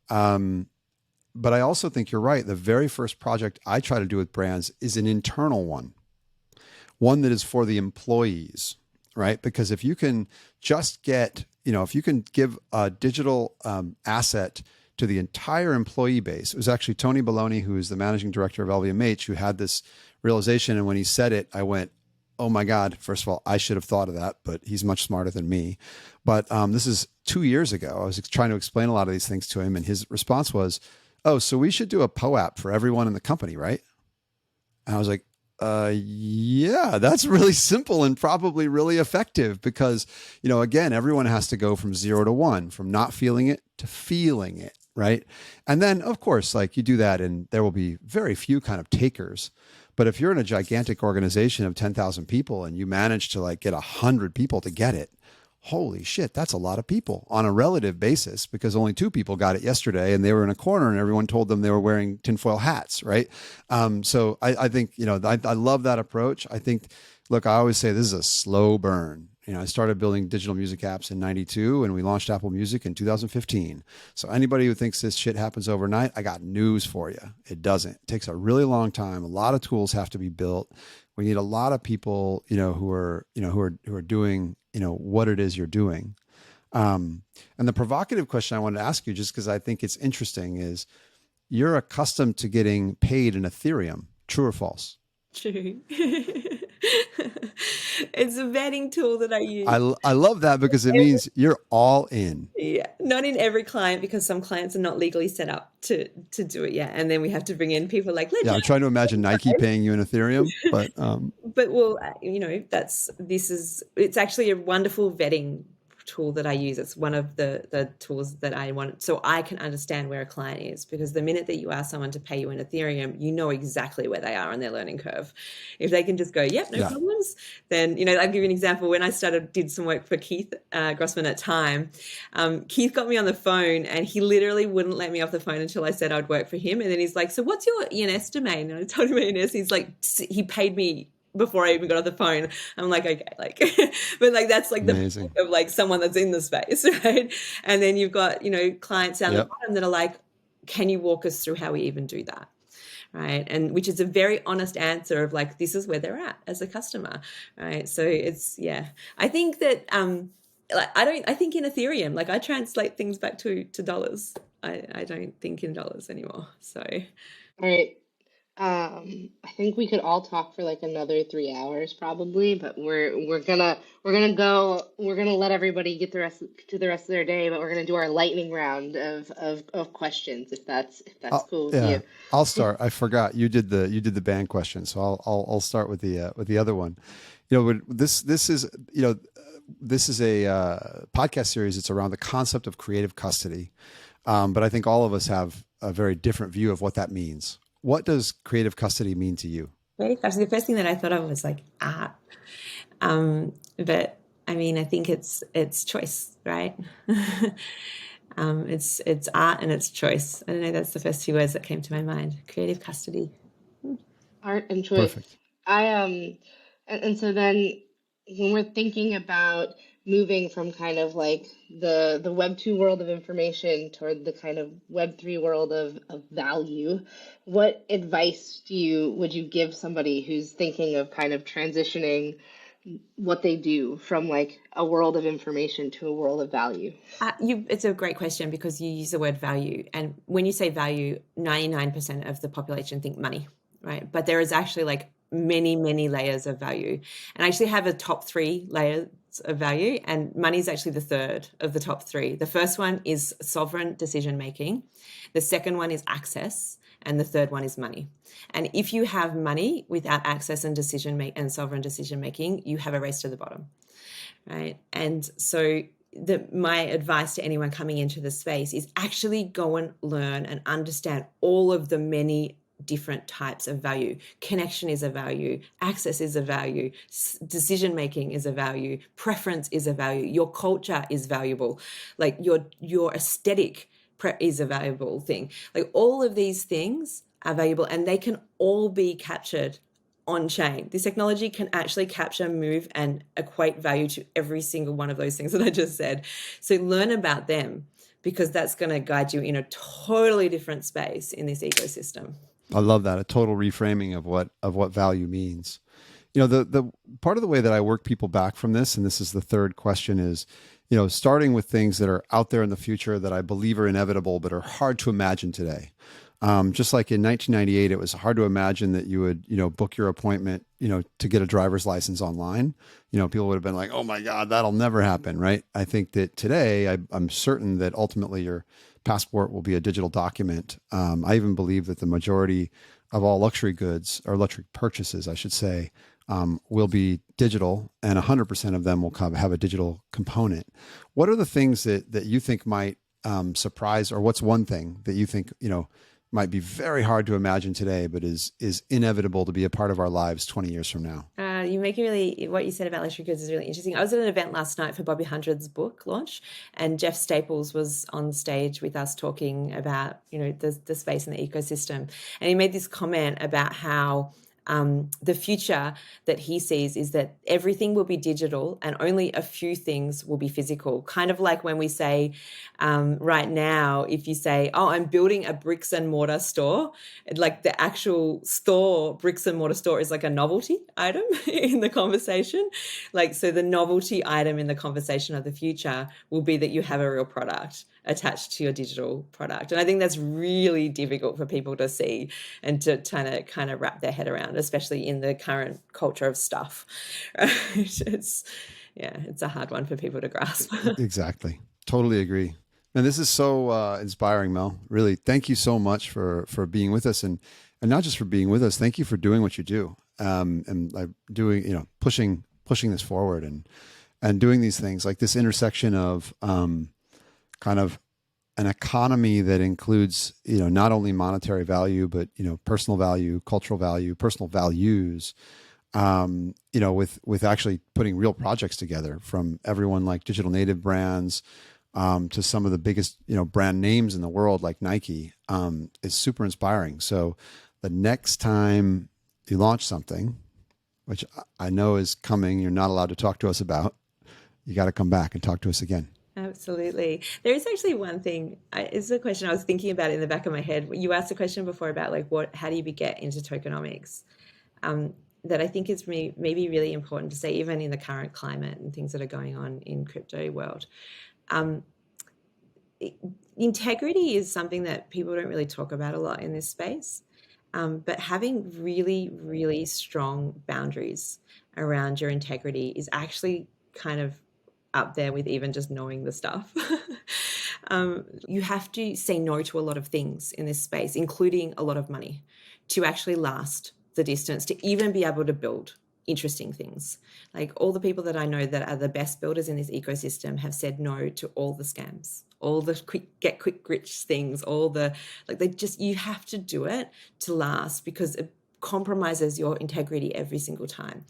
Speaker 7: But I also think you're right. The very first project I try to do with brands is an internal one that is for the employees, right? Because if you can just if you can give a digital asset to the entire employee base. It was actually Tony Baloney, who is the managing director of LVMH, who had this realization. And when he said it, I went, oh my God, first of all, I should have thought of that, but he's much smarter than me. But this is 2 years ago. I was trying to explain a lot of these things to him. And his response was, oh, so we should do a POAP for everyone in the company, right? And I was like, yeah, that's really simple and probably really effective because, again, everyone has to go from 0 to 1, from not feeling it to feeling it. Right. And then, of course, like you do that and there will be very few kind of takers. But if you're in a gigantic organization of 10,000 people and you manage to like get 100 people to get it, holy shit, that's a lot of people on a relative basis because only 2 people got it yesterday and they were in a corner and everyone told them they were wearing tinfoil hats. Right. So I think, I love that approach. I think, look, I always say this is a slow burn. I started building digital music apps in 92 and we launched Apple Music in 2015. So anybody who thinks this shit happens overnight, I got news for you. It doesn't. It takes a really long time. A lot of tools have to be built. We need a lot of people, who are doing, what it is you're doing. And the provocative question I wanted to ask you, just because I think it's interesting, is you're accustomed to getting paid in Ethereum. True or false?
Speaker 9: True. It's a vetting tool that I use.
Speaker 7: I love that because it means you're all in.
Speaker 9: Yeah, not in every client because some clients are not legally set up to do it yet, and then we have to bring in people like.
Speaker 7: Yeah, I'm trying to imagine Nike paying you in Ethereum, but.
Speaker 9: But well, it's actually a wonderful vetting tool that I use. It's one of the tools that I want, so I can understand where a client is, because the minute that you ask someone to pay you in Ethereum, you know exactly where they are on their learning curve. If they can just go, yep, no problems, then, I'll give you an example. When I did some work for Keith Grossman at Time, Keith got me on the phone and he literally wouldn't let me off the phone until I said I'd work for him. And then he's like, so what's your ENS domain? And I told him ENS. He's like, he paid me before I even got off the phone. I'm like, okay, but that's like
Speaker 7: amazing.
Speaker 9: The point of like someone that's in the space, right? And then you've got, clients down the bottom that are like, can you walk us through how we even do that? Right. And which is a very honest answer of like, this is where they're at as a customer. Right. So it's, I think that, I think in Ethereum, like I translate things back to dollars. I don't think in dollars anymore. So.
Speaker 8: All right. I think we could all talk for like another 3 hours probably, but we're gonna let everybody get the rest of their day, but we're gonna do our lightning round of questions if that's cool with you.
Speaker 7: I'll start. I forgot you did the band question, so I'll start with the other one. This is a podcast series. It's around the concept of creative custody, but I think all of us have a very different view of what that means. What does creative custody mean to you?
Speaker 9: Creative custody, the first thing that I thought of was like art. But I mean, I think it's choice, right? It's art and it's choice. I don't know, that's the first 2 words that came to my mind. Creative custody.
Speaker 8: Art and choice.
Speaker 7: Perfect.
Speaker 8: And so then when we're thinking about moving from kind of like the Web 2 world of information toward the kind of Web 3 world of value, what advice would you give somebody who's thinking of kind of transitioning what they do from like a world of information to a world of value?
Speaker 9: It's a great question because you use the word value. And when you say value, 99% of the population think money, right? But there is actually like many, many layers of value. And I actually have a top 3 layers of value, and money is actually the third of the top 3. The first one is sovereign decision making. The second one is access. And the third one is money. And if you have money without access and sovereign decision making, you have a race to the bottom, right? And so my advice to anyone coming into the space is actually go and learn and understand all of the many different types of value. Connection is a value, access is a value, decision making is a value, preference is a value, your culture is valuable, like your aesthetic is a valuable thing. Like all of these things are valuable, and they can all be captured on chain. This technology can actually capture, move, and equate value to every single one of those things that I just said. So learn about them, because that's going to guide you in a totally different space in this ecosystem.
Speaker 7: I love that. A total reframing of what value means. You know, the part of the way that I work people back from this, and this is the third question, is, you know, starting with things that are out there in the future that I believe are inevitable, but are hard to imagine today. Just like in 1998, it was hard to imagine that you would, you know, book your appointment, you know, to get a driver's license online. You know, people would have been like, oh my God, that'll never happen, right? I think that today, I'm certain that ultimately your passport will be a digital document. I even believe that the majority of all luxury goods, or luxury purchases, I should say, will be digital, and 100% of them will have a digital component. What are the things that you think might surprise, or what's one thing that you think, you know, might be very hard to imagine today, but is inevitable to be a part of our lives 20 years from now?
Speaker 9: You make what you said about luxury goods is really interesting. I was at an event last night for Bobby Hundred's book launch, and Jeff Staples was on stage with us talking about, you know, the space and the ecosystem. And he made this comment about how the future that he sees is that everything will be digital and only a few things will be physical. Kind of like when we say right now, if you say, oh, I'm building a bricks and mortar store, like the actual store, bricks and mortar store, is like a novelty item in the conversation. Like, so the novelty item in the conversation of the future will be that you have a real product attached to your digital product. And I think that's really difficult for people to see and to kind of wrap their head around, especially in the current culture of stuff. It's a hard one for people to grasp.
Speaker 7: Exactly. Totally agree. And this is so inspiring, Mel. Really, thank you so much for being with us, and not just for being with us. Thank you for doing what you do, and like doing, you know, pushing this forward and doing these things, like this intersection of kind of an economy that includes, you know, not only monetary value, but, you know, personal value, cultural value, personal values, you know, with actually putting real projects together, from everyone like digital native brands to some of the biggest, you know, brand names in the world like Nike, is super inspiring. So the next time you launch something, which I know is coming, you're not allowed to talk to us about, you got to come back and talk to us again.
Speaker 9: Absolutely. There is actually one thing, it's a question I was thinking about in the back of my head. You asked a question before about like how do you get into tokenomics? That I think is maybe really important to say, even in the current climate and things that are going on in crypto world. Integrity is something that people don't really talk about a lot in this space. But having really, really strong boundaries around your integrity is actually kind of up there with even just knowing the stuff. You have to say no to a lot of things in this space, including a lot of money, to actually last the distance, to even be able to build interesting things. Like all the people that I know that are the best builders in this ecosystem have said no to all the scams, all the quick rich things, all the, like, you have to do it to last, because it compromises your integrity every single time,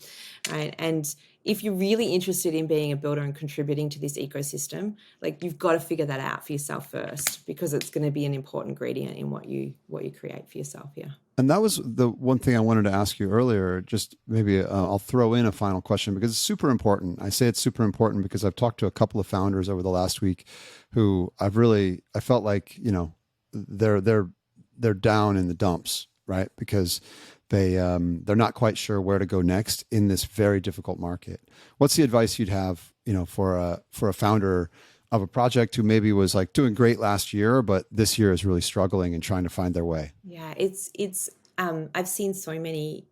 Speaker 9: right? And if you're really interested in being a builder and contributing to this ecosystem, like, you've got to figure that out for yourself first, because it's going to be an important ingredient in what you create for yourself here.
Speaker 7: And that was the one thing I wanted to ask you earlier. Just maybe I'll throw in a final question because it's super important. I say it's super important because I've talked to a couple of founders over the last week who I felt like, they're down in the dumps, right? Because they're not quite sure where to go next in this very difficult market. What's the advice you'd have, for a founder of a project who maybe was like doing great last year, but this year is really struggling and trying to find their way?
Speaker 9: Yeah, it's I've seen so many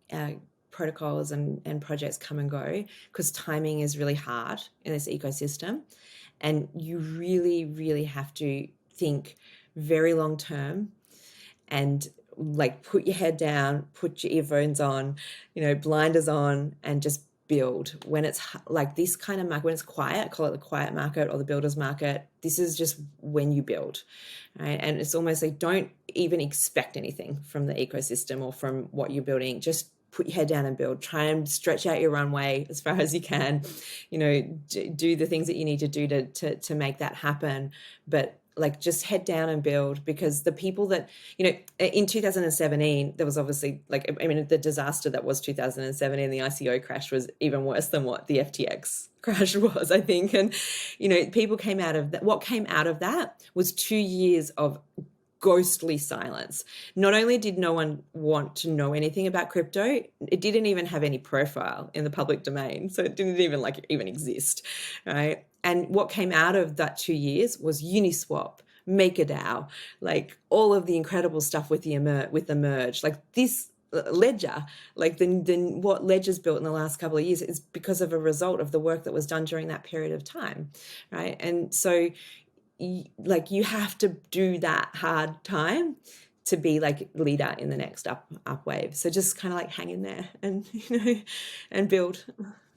Speaker 9: protocols and projects come and go because timing is really hard in this ecosystem, and you really, really have to think very long term and like put your head down, put your earphones on, blinders on, and just build. When it's like this kind of market, when it's quiet, call it the quiet market or the builder's market, this is just when you build, right? And it's almost like don't even expect anything from the ecosystem or from what you're building. Just put your head down and build. Try and stretch out your runway as far as you can. Do the things that you need to do to make that happen. But like just head down and build, because the people that, in 2017, there was obviously the disaster that was 2017, the ICO crash was even worse than what the FTX crash was, I think. And, people came out of that. What came out of that was 2 years of ghostly silence. Not only did no one want to know anything about crypto, it didn't even have any profile in the public domain. So it didn't even exist, right? And what came out of that 2 years was Uniswap, MakerDAO, like all of the incredible stuff with the merge, like this Ledger, like what Ledger's built in the last couple of years is because of a result of the work that was done during that period of time, right? And so you have to do that hard time to be like leader in the next up wave. So just kind of like hang in there and and build.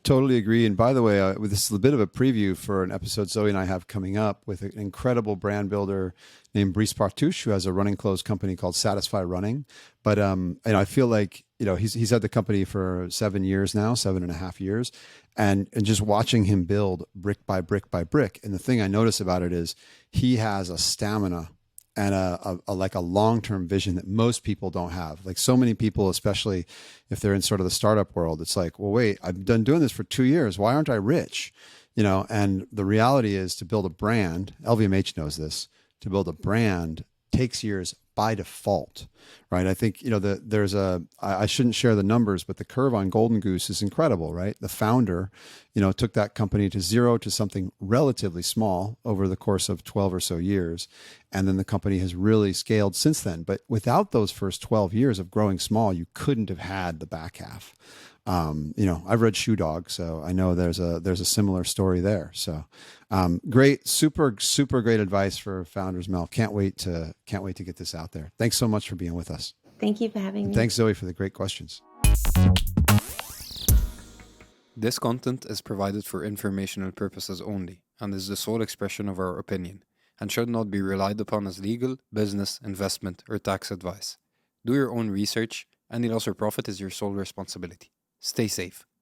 Speaker 7: Totally agree. And by the way, this is a bit of a preview for an episode Zoe and I have coming up with an incredible brand builder named Brice Partouche, who has a running clothes company called Satisfy Running. But and I feel like he's had the company for 7 years now, 7.5 years, and just watching him build brick by brick by brick. And the thing I notice about it is he has a stamina and a long-term vision that most people don't have. Like so many people, especially if they're in sort of the startup world, it's like, well, wait, I've been doing this for 2 years. Why aren't I rich? And the reality is to build a brand, LVMH knows this, to build a brand takes years by default, right? I think, I shouldn't share the numbers, but the curve on Golden Goose is incredible, right? The founder, took that company to zero to something relatively small over the course of 12 or so years. And then the company has really scaled since then. But without those first 12 years of growing small, you couldn't have had the back half. I've read Shoe Dog, so I know there's a similar story there. So, great, super, super great advice for founders, Mel. Can't wait to get this out there. Thanks so much for being with us.
Speaker 9: Thank you for having me.
Speaker 7: Thanks, Zoe, for the great questions.
Speaker 5: This content is provided for informational purposes only and is the sole expression of our opinion and should not be relied upon as legal, business, investment, or tax advice. Do your own research. Any loss or profit is your sole responsibility. Stay safe.